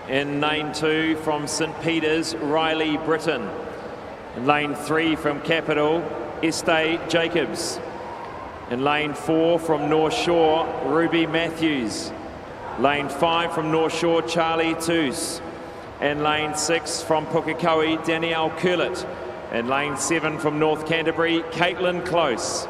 in lane 2 from St Peters, Riley Britton. In lane 3 from Capital, Estee Jacobs. In lane 4 from North Shore, Ruby Matthews. Lane 5 from North Shore, Charlie Toos. And lane 6 from Pukekohe, Danielle Curlett. And lane 7 from North Canterbury, Caitlin Close.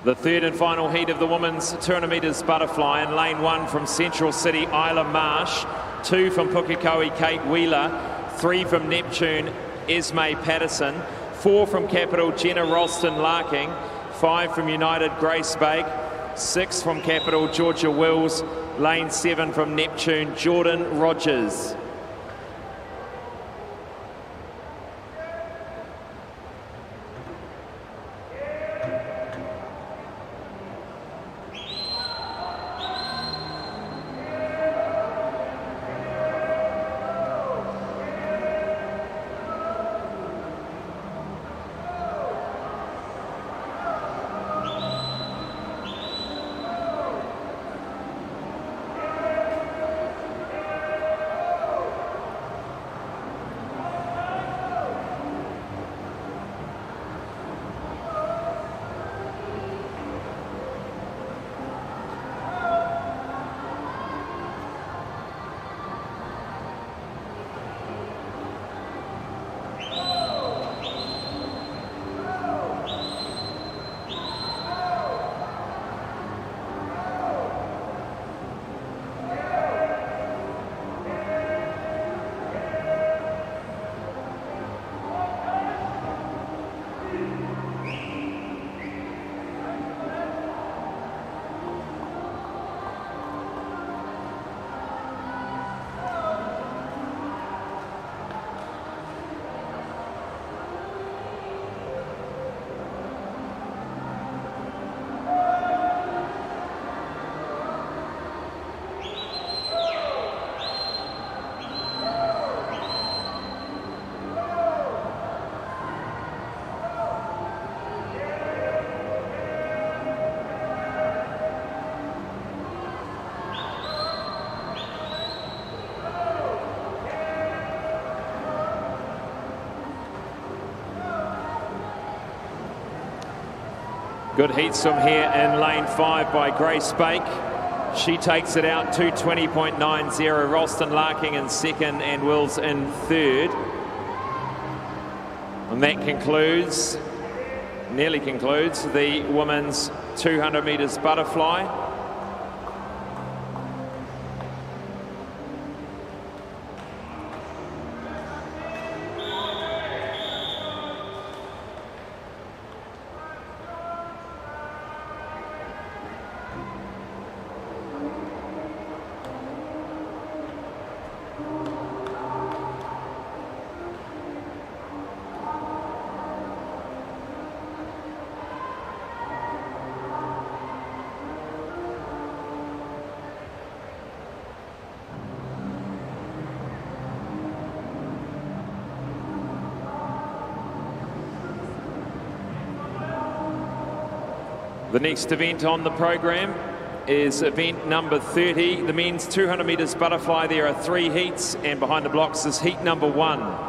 The third and final heat of the women's 200 metres butterfly. In lane 1 from Central City, Isla Marsh. 2 from Pukekohe, Kate Wheeler. 3 from Neptune, Esme Patterson. 4 from Capital, Jenna Ralston-Larking. 5 from United, Grace Bake. 6 from Capital, Georgia Wills. Lane 7 from Neptune, Jordan Rogers. Good heat swim here in lane 5 by Grace Bake. She takes it out 2:20.90. Ralston-Larking in second and Wills in third. And that concludes, nearly concludes, the women's 200 metres butterfly. The next event on the program is event number 30, the men's 200 metres butterfly. There are 3 heats, and behind the blocks is heat number 1.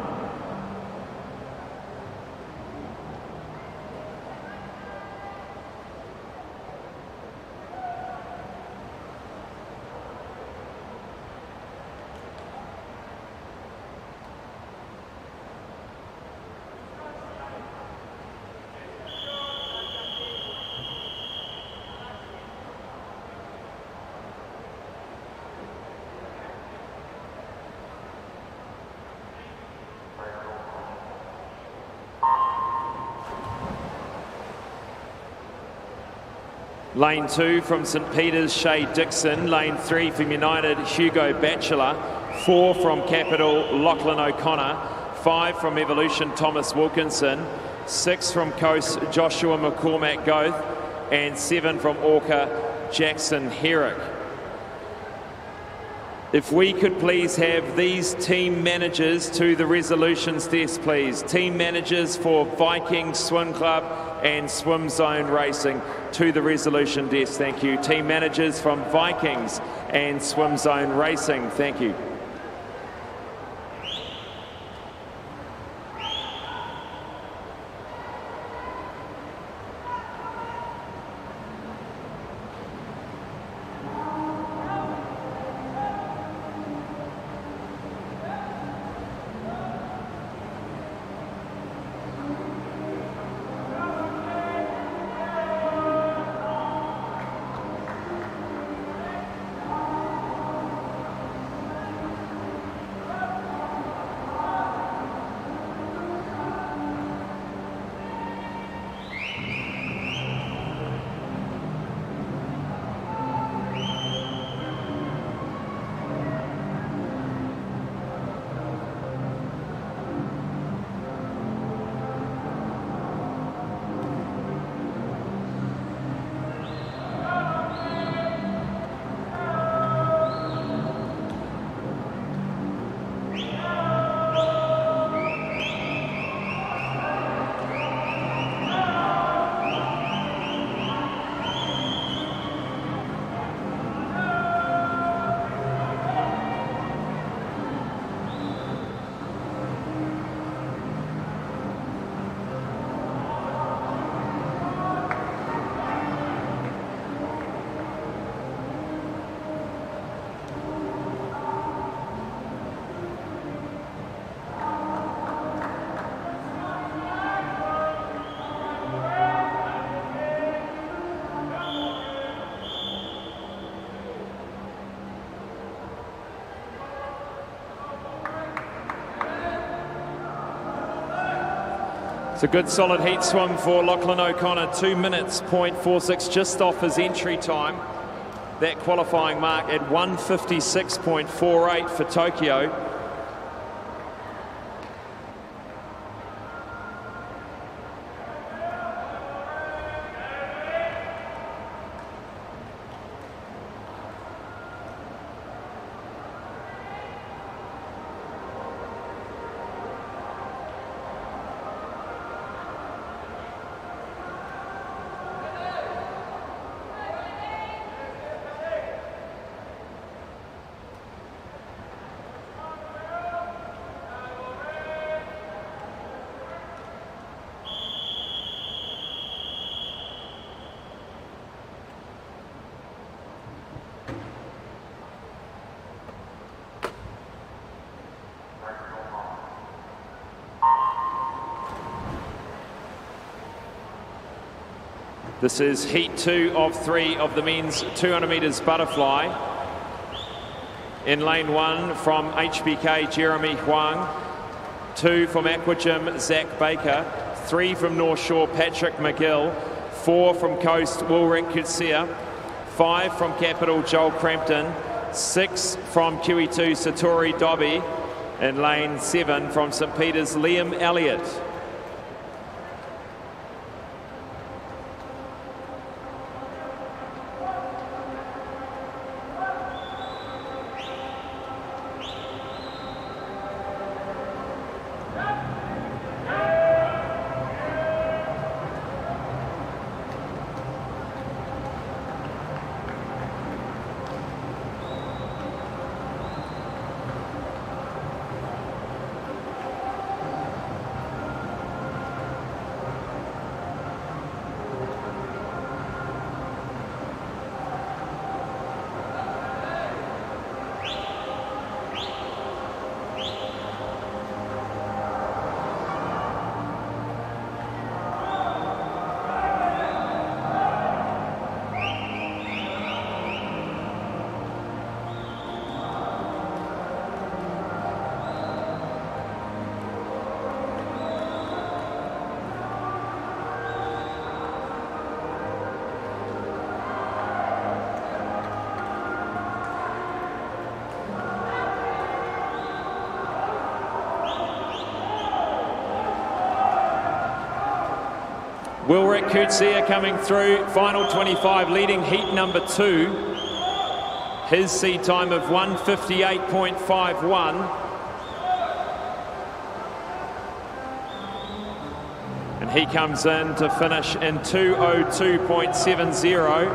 Lane 2 from St Peter's, Shay Dixon. Lane 3 from United, Hugo Batchelor. 4 from Capital, Lachlan O'Connor. 5 from Evolution, Thomas Wilkinson. 6 from Coast, Joshua McCormack Goth. And 7 from Orca, Jackson Herrick. If we could please have these team managers to the resolutions desk, please. Team managers for Viking Swim Club and Swim Zone Racing to the resolution desk, thank you. Team managers from Vikings and Swim Zone Racing, thank you. It's a good solid heat swim for Lachlan O'Connor, 2 minutes, 0.46, just off his entry time. That qualifying mark at 156.48 for Tokyo. This is heat 2 of 3 of the men's 200 metres butterfly. In lane 1 from HBK, Jeremy Huang. 2 from Aquagym, Zach Baker. 3 from North Shore, Patrick McGill. 4 from Coast, Wilrick Kutsia. 5 from Capital, Joel Crampton. 6 from QE2, Satori Dobby. In lane 7 from St Peter's, Liam Elliott. Wilrick Kutsia coming through, final 25, leading heat number 2. His seed time of 1:58.51. And he comes in to finish in 2:02.70.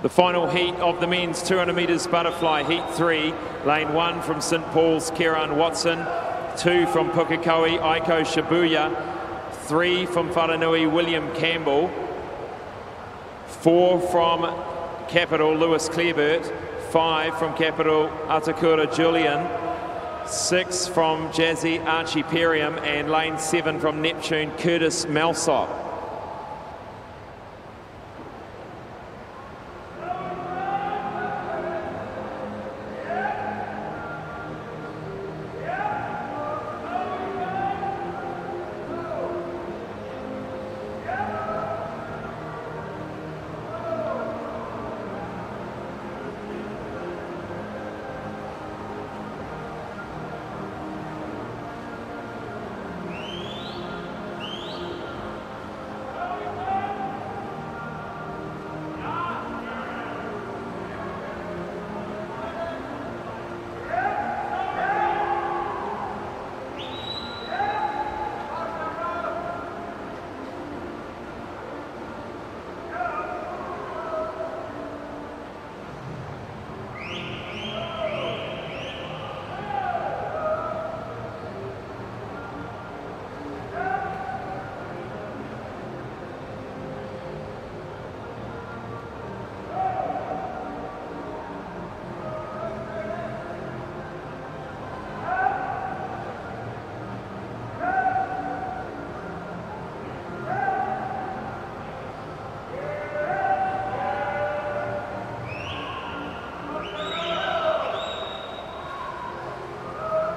The final heat of the men's 200 metres butterfly, heat 3, lane 1 from St Paul's, Kieran Watson, 2 from Pukekohe, Aiko Shibuya, 3 from Whananui, William Campbell, 4 from Capital, Lewis Clearbert, 5 from Capital, Atakura Julian, 6 from Jazzy, Archie Perium, and lane 7 from Neptune, Curtis Malsop.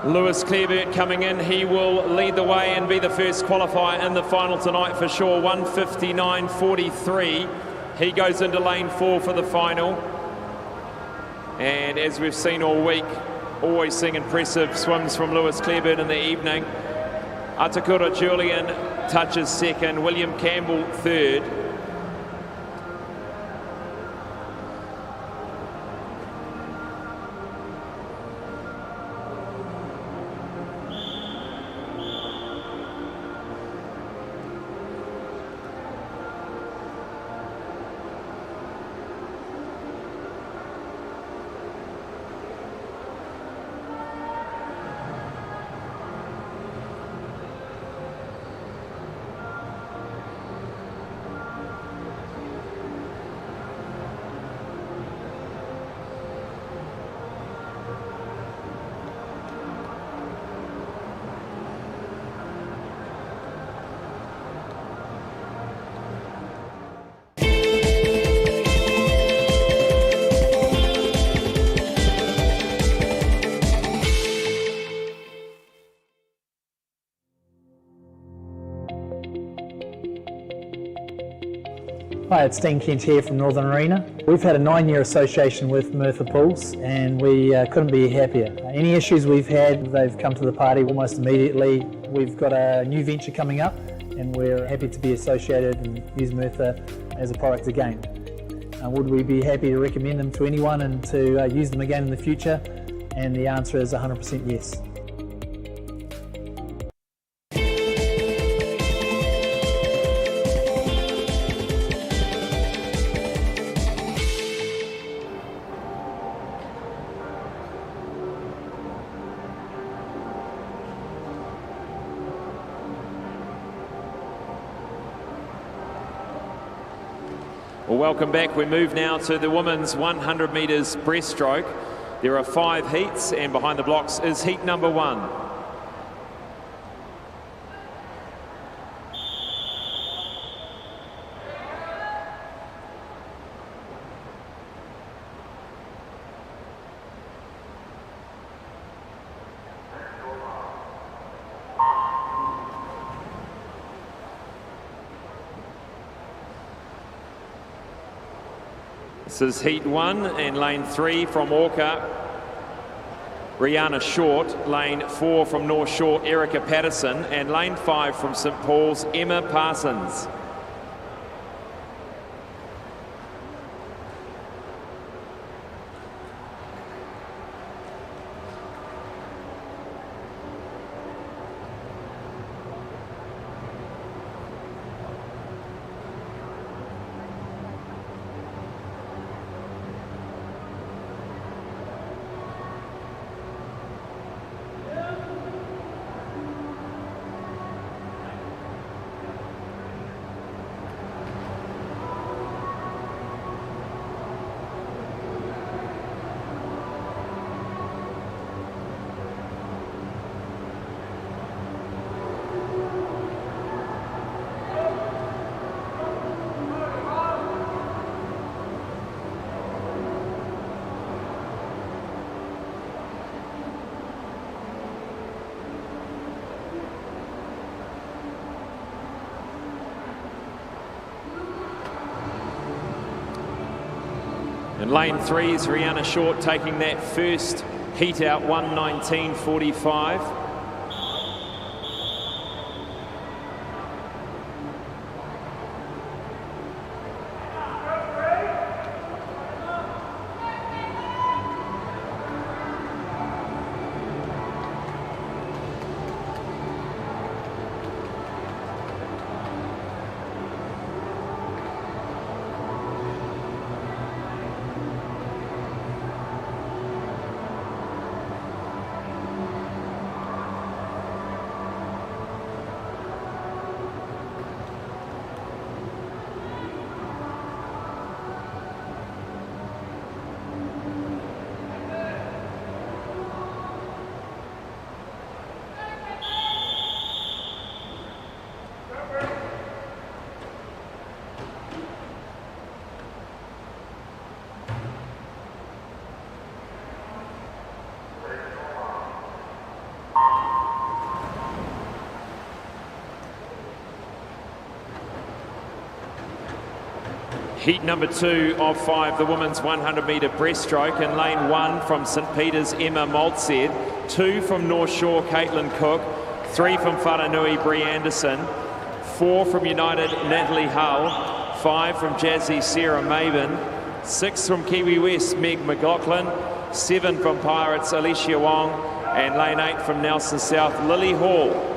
Lewis Clearbert coming in, he will lead the way and be the first qualifier in the final tonight for sure, 1:59.43. He goes into lane 4 for the final. And as we've seen all week, always seeing impressive swims from Lewis Clearbert in the evening. Atakura Julian touches second, William Campbell third. Hi, it's Dean Kent here from Northern Arena. We've had a 9-year association with Merthyr Pools and we couldn't be happier. Any issues we've had, they've come to the party almost immediately. We've got a new venture coming up and we're happy to be associated and use Merthyr as a product again. Would we be happy to recommend them to anyone and to use them again in the future? And the answer is 100% yes. Well, welcome back. We move now to the women's 100 metres breaststroke. There are 5 heats, and behind the blocks is heat number 1. This is heat 1 and lane 3 from Orca, Rihanna Short, lane 4 from North Shore, Erica Patterson, and lane 5 from St Paul's, Emma Parsons. In lane 3 is Rihanna Short taking that first heat out, 1:19.45. Heat number 2 of 5, the women's 100-metre breaststroke. In lane 1 from St Peter's, Emma Maltzed. 2 from North Shore, Caitlin Cook. 3 from Whananui, Brie Anderson. 4 from United, Natalie Hull. 5 from Jazzy, Sarah Maven. 6 from Kiwi West, Meg McLaughlin. 7 from Pirates, Alicia Wong. And lane 8 from Nelson South, Lily Hall.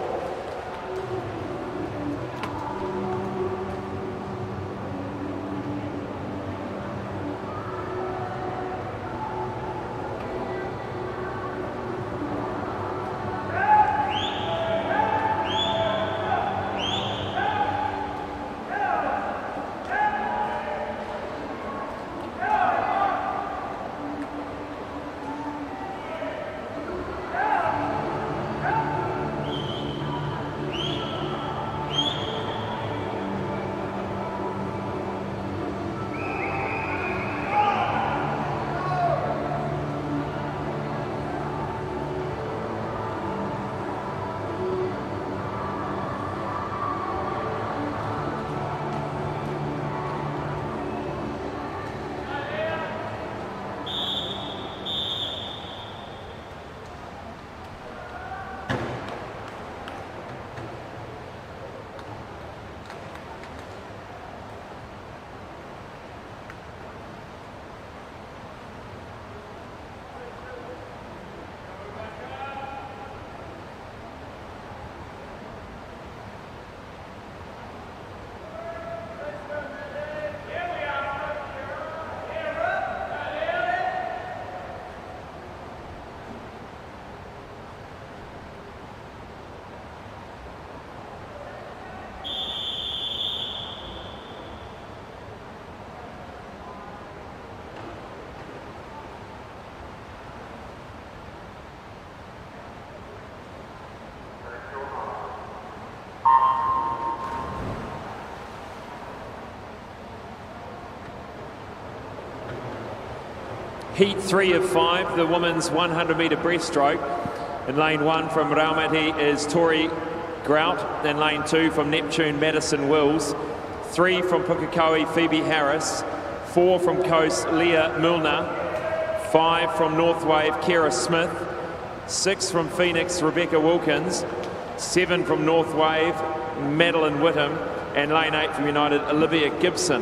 Heat 3 of 5, the women's 100-metre breaststroke. In lane 1 from Raumati is Tori Grout. In lane 2 from Neptune, Madison Wills. 3 from Pukekohe, Phoebe Harris. 4 from Coast, Leah Milner. 5 from North Wave, Kira Smith. 6 from Phoenix, Rebecca Wilkins. 7 from North Wave, Madeline Whittam. And lane 8 from United, Olivia Gibson.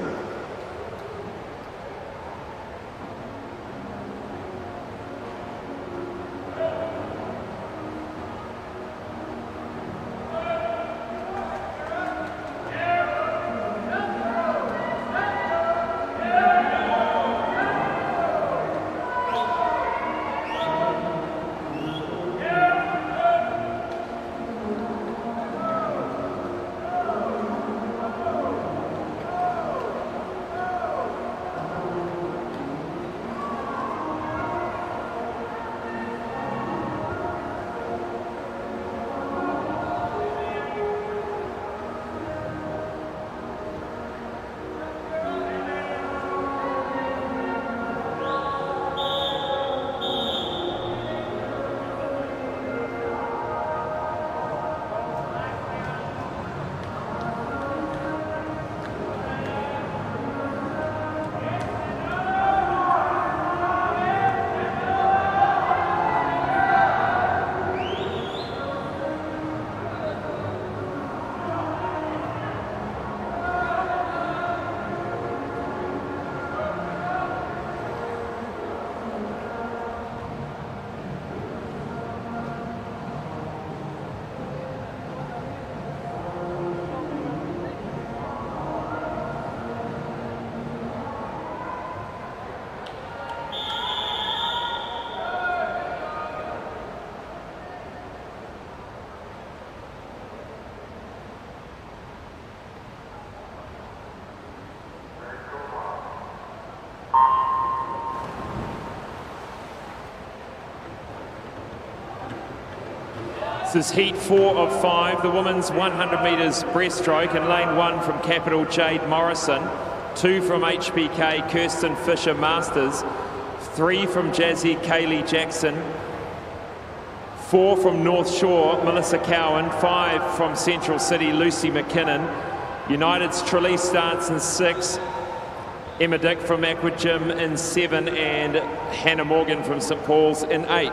This is heat 4 of 5, the women's 100 metres breaststroke. In lane 1 from Capital, Jade Morrison. 2 from HBK, Kirsten Fisher Masters. 3 from Jazzy, Kaylee Jackson. 4 from North Shore, Melissa Cowan. 5 from Central City, Lucy McKinnon. United's Trelise starts in 6. Emma Dick from Aqua Gym in 7, and Hannah Morgan from St Paul's in 8.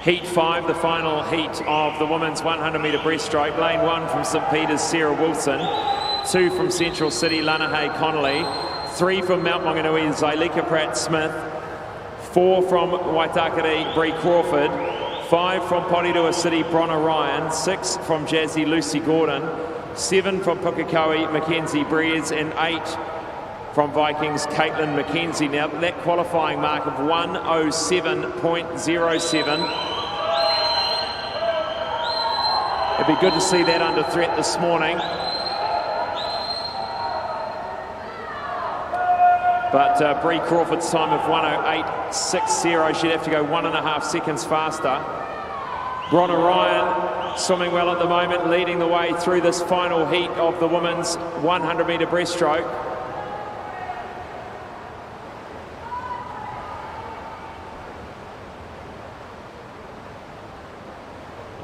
Heat 5, the final heat of the women's 100 metre breaststroke. Lane 1 from St Peter's, Sarah Wilson. 2 from Central City, Lanahay Connolly. 3 from Mount Maunganui, Zylika Pratt-Smith. 4 from Waitakere, Bree Crawford. 5 from Porirua City, Bronner Ryan. 6 from Jazzy, Lucy Gordon. 7 from Pukekohe, Mackenzie Breers. And 8 from Vikings, Caitlin McKenzie. Now that qualifying mark of 1:07.07. It'd be good to see that under threat this morning. But Bree Crawford's time of 1:08.60, she'd have to go 1.5 seconds faster. Bronner Ryan swimming well at the moment, leading the way through this final heat of the women's 100 metre breaststroke.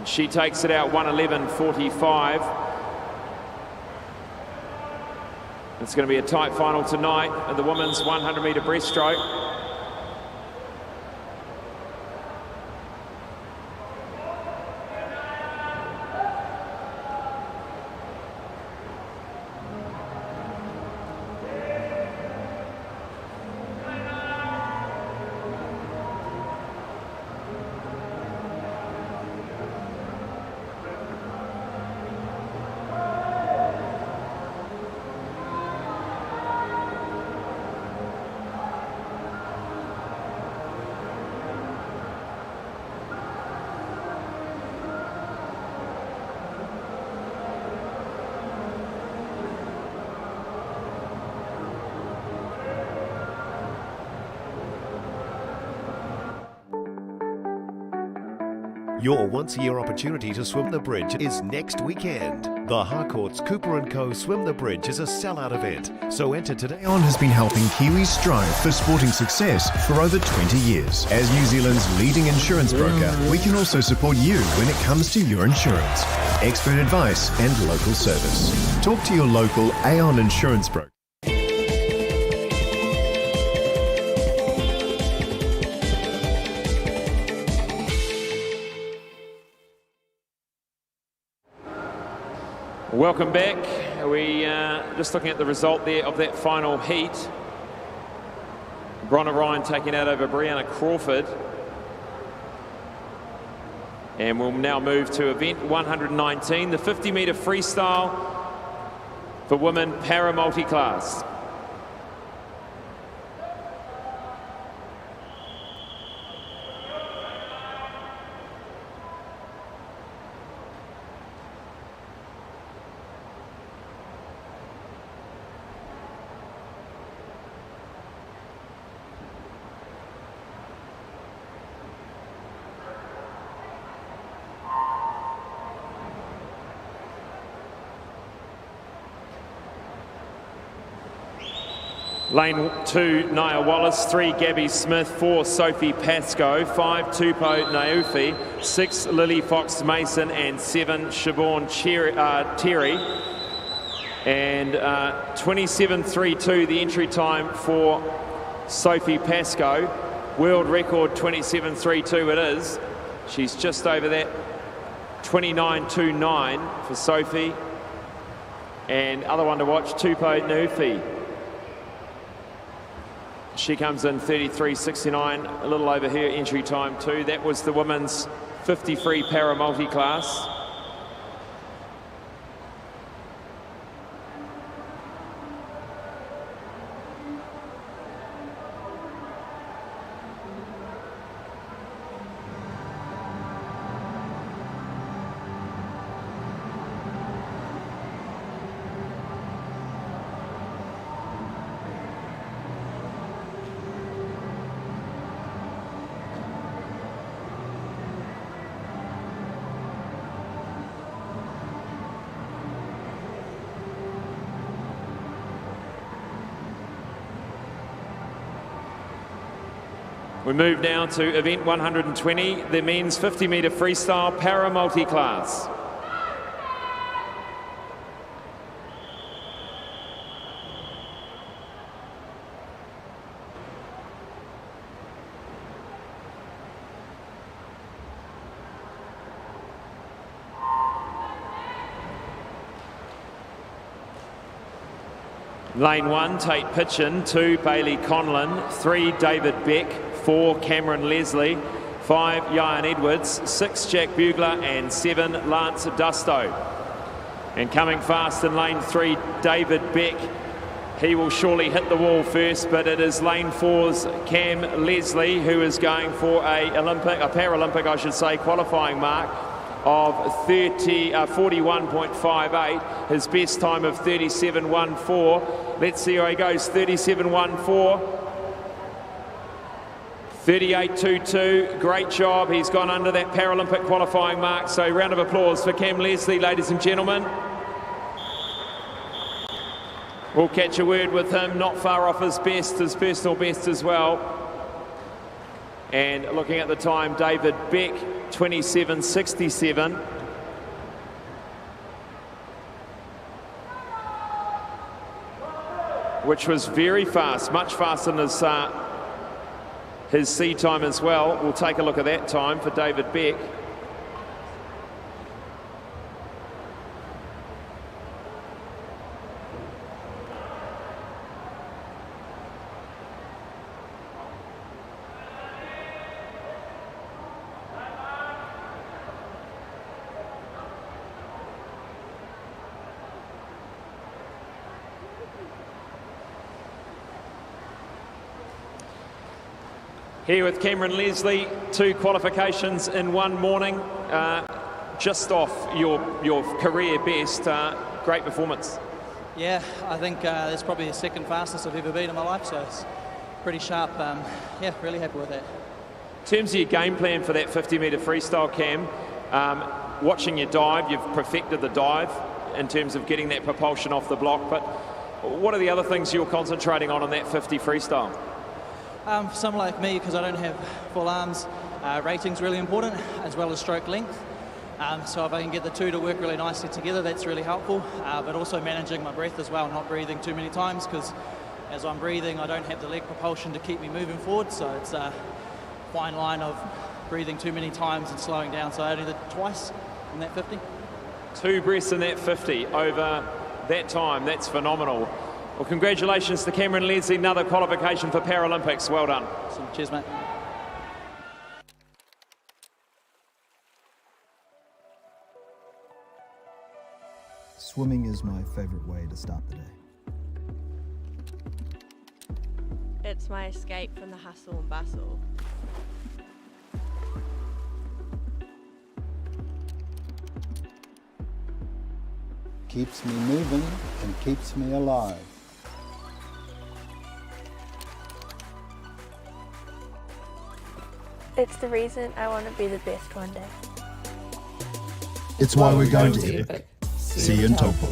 She takes it out 1:11.45. It's going to be a tight final tonight at the women's 100 metre breaststroke. Your once-a-year opportunity to swim the bridge is next weekend. The Harcourt's Cooper & Co. Swim the Bridge is a sellout event, so enter today. Aon has been helping Kiwis strive for sporting success for over 20 years. As New Zealand's leading insurance broker, we can also support you when it comes to your insurance. Expert advice and local service. Talk to your local Aon insurance broker. Welcome back. We just looking at the result there of that final heat. Bronagh Ryan taking out over Brianna Crawford. And we'll now move to event 119, the 50-metre freestyle for women para multi-class. Lane 2, Nia Wallace. 3, Gabby Smith. 4, Sophie Pascoe. 5, Tupo Naufi. 6, Lily Fox Mason. And 7, Siobhan Terry. And 27.32 the entry time for Sophie Pascoe. World record 27.32 it is. She's just over that. 29.29 for Sophie. And other one to watch, Tupo Naufi. She comes in 33.69, a little over her entry time too. That was the women's 50 free para multi-class. We move now to event 120, the men's 50-metre freestyle para multi-class. Lane 1, Tate Pitchin. 2, Bailey Conlon. 3, David Beck. 4, Cameron Leslie. 5, Ian Edwards. 6, Jack Bugler. And 7, Lance Dusto. And coming fast in lane 3, David Beck. He will surely hit the wall first, but it is lane 4's Cam Leslie who is going for a Paralympic, I should say, qualifying mark of 41.58. His best time of 37.14. Let's see how he goes. 37.14. 38.22, great job. He's gone under that Paralympic qualifying mark. So round of applause for Cam Leslie, ladies and gentlemen. We'll catch a word with him, not far off his best, his personal best as well. And looking at the time, David Beck, 27.67. Which was very fast, much faster than his C time as well. We'll take a look at that time for David Beck. Here with Cameron Leslie, 2 qualifications in one morning, just off your career best. Great performance. Yeah, I think that's probably the second fastest I've ever been in my life, so it's pretty sharp. Yeah, really happy with that. In terms of your game plan for that 50-metre freestyle, Cam, watching your dive, you've perfected the dive in terms of getting that propulsion off the block, but what are the other things you're concentrating on that 50 freestyle? Someone like me, because I don't have full arms, rating's really important, as well as stroke length. So if I can get the two to work really nicely together, that's really helpful. But also managing my breath as well, not breathing too many times, because as I'm breathing, I don't have the leg propulsion to keep me moving forward. So it's a fine line of breathing too many times and slowing down. So I only did twice in that 50. 2 breaths in that 50 over that time. That's phenomenal. Well, congratulations to Cameron Leslie, another qualification for Paralympics. Well done. Awesome. Cheers, mate. Swimming is my favourite way to start the day. It's my escape from the hustle and bustle. Keeps me moving and keeps me alive. It's the reason I want to be the best one day. It's why we're going to Epic. See you in Taupo.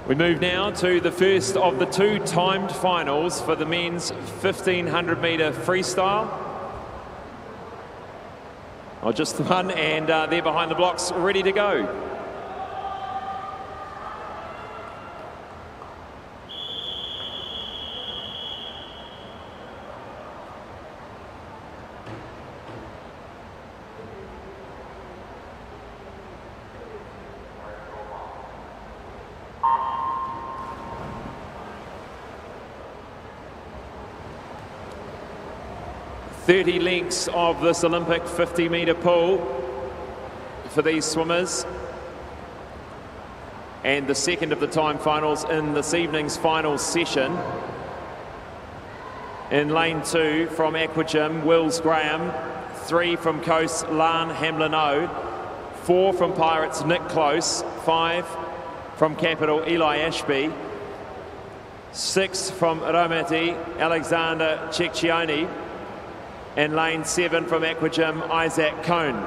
We move now to the first of the 2 timed finals for the men's 1500 metre freestyle. Oh, just the one, and they're behind the blocks, ready to go. .30 lengths of this Olympic 50 metre pool for these swimmers. And the second of the time finals in this evening's final session. In lane 2 from Aquagym, Wills Graham. 3 from Coast, Lan Hamlin-O. 4 from Pirates, Nick Close. 5 from Capital, Eli Ashby. 6 from Raumati, Alexander Cecchioni. And lane 7 from Aquagym, Isaac Cohn.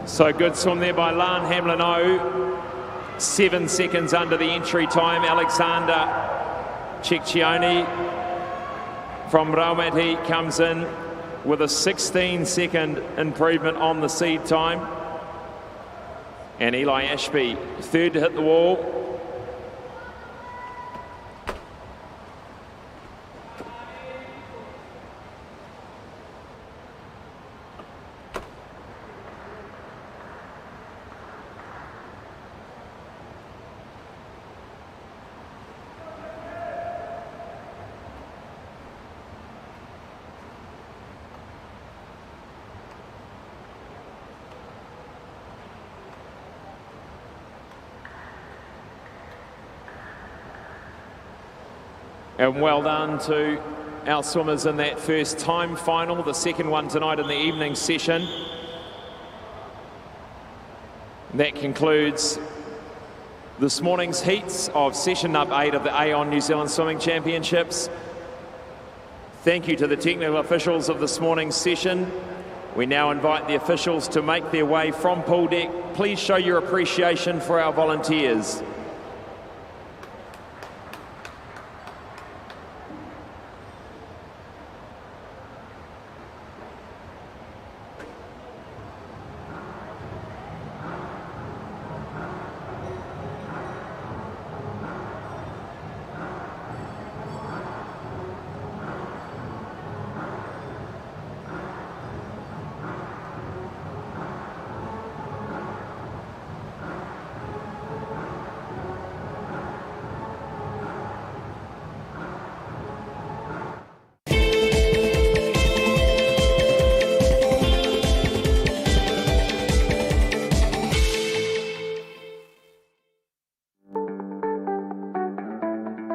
So good swim there by Lan Hamlin-O. 7 seconds under the entry time. Alexander Ciccioni from Raumati comes in with a 16-second improvement on the seed time. And Eli Ashby, third to hit the wall. And well done to our swimmers in that first time final, the second one tonight in the evening session. That concludes this morning's heats of session number 8 of the Aon New Zealand Swimming Championships. Thank you to the technical officials of this morning's session. We now invite the officials to make their way from pool deck. Please show your appreciation for our volunteers.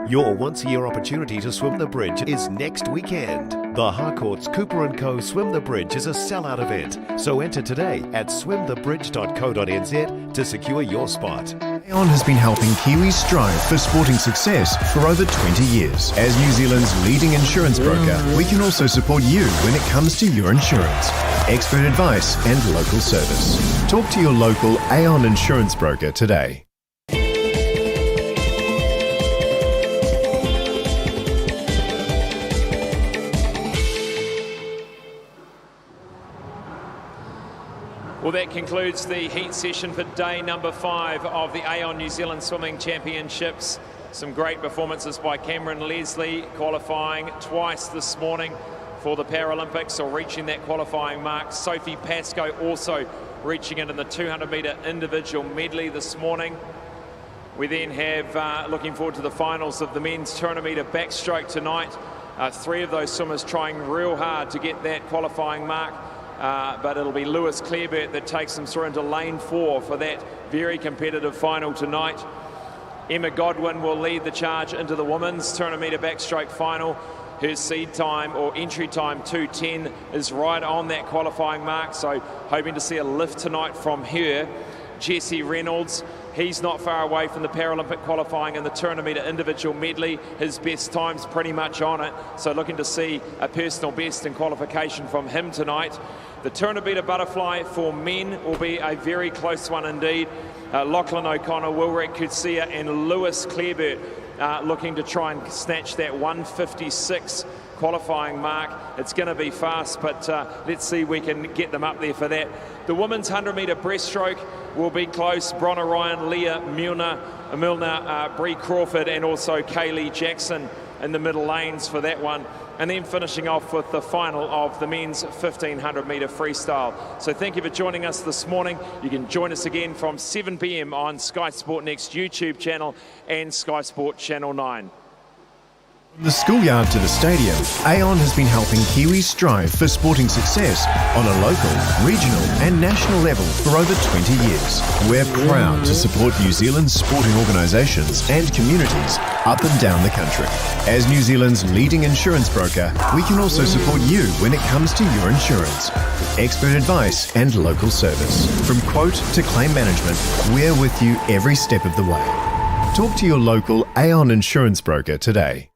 Your once-a-year opportunity to swim the bridge is next weekend. The Harcourt's Cooper & Co. Swim the Bridge is a sellout event, so enter today at swimthebridge.co.nz to secure your spot. Aon has been helping Kiwis strive for sporting success for over 20 years. As New Zealand's leading insurance broker, we can also support you when it comes to your insurance. Expert advice and local service. Talk to your local Aon insurance broker today. Well, that concludes the heat session for day number 5 of the Aon New Zealand Swimming Championships. Some great performances by Cameron Leslie, qualifying twice this morning for the Paralympics, or reaching that qualifying mark. Sophie Pascoe also reaching it in the 200-metre individual medley this morning. We then have, looking forward to the finals of the men's 200-metre backstroke tonight. 3 of those swimmers trying real hard to get that qualifying mark. But it'll be Lewis Clareburt that takes them through into lane 4 for that very competitive final tonight. Emma Godwin will lead the charge into the women's 200-metre backstroke final. Her seed time, or entry time, 2:10, is right on that qualifying mark, so hoping to see a lift tonight from her. Jesse Reynolds, he's not far away from the Paralympic qualifying in the 200-metre individual medley. His best time's pretty much on it, so looking to see a personal best in qualification from him tonight. The 200-metre butterfly for men will be a very close one indeed. Lachlan O'Connor, Wilrick Kutsia and Lewis Clareburt looking to try and snatch that 1:56 qualifying mark. It's going to be fast, but let's see if we can get them up there for that. The women's 100-metre breaststroke will be close. Bronner Ryan, Leah Milner, Bree Crawford and also Kaylee Jackson in the middle lanes for that one. And then finishing off with the final of the men's 1500-metre freestyle. So thank you for joining us this morning. You can join us again from 7 p.m. on Sky Sport Next YouTube channel and Sky Sport Channel 9. From the schoolyard to the stadium, Aon has been helping Kiwis strive for sporting success on a local, regional and national level for over 20 years. We're proud to support New Zealand's sporting organisations and communities up and down the country. As New Zealand's leading insurance broker, we can also support you when it comes to your insurance. Expert advice and local service. From quote to claim management, we're with you every step of the way. Talk to your local Aon insurance broker today.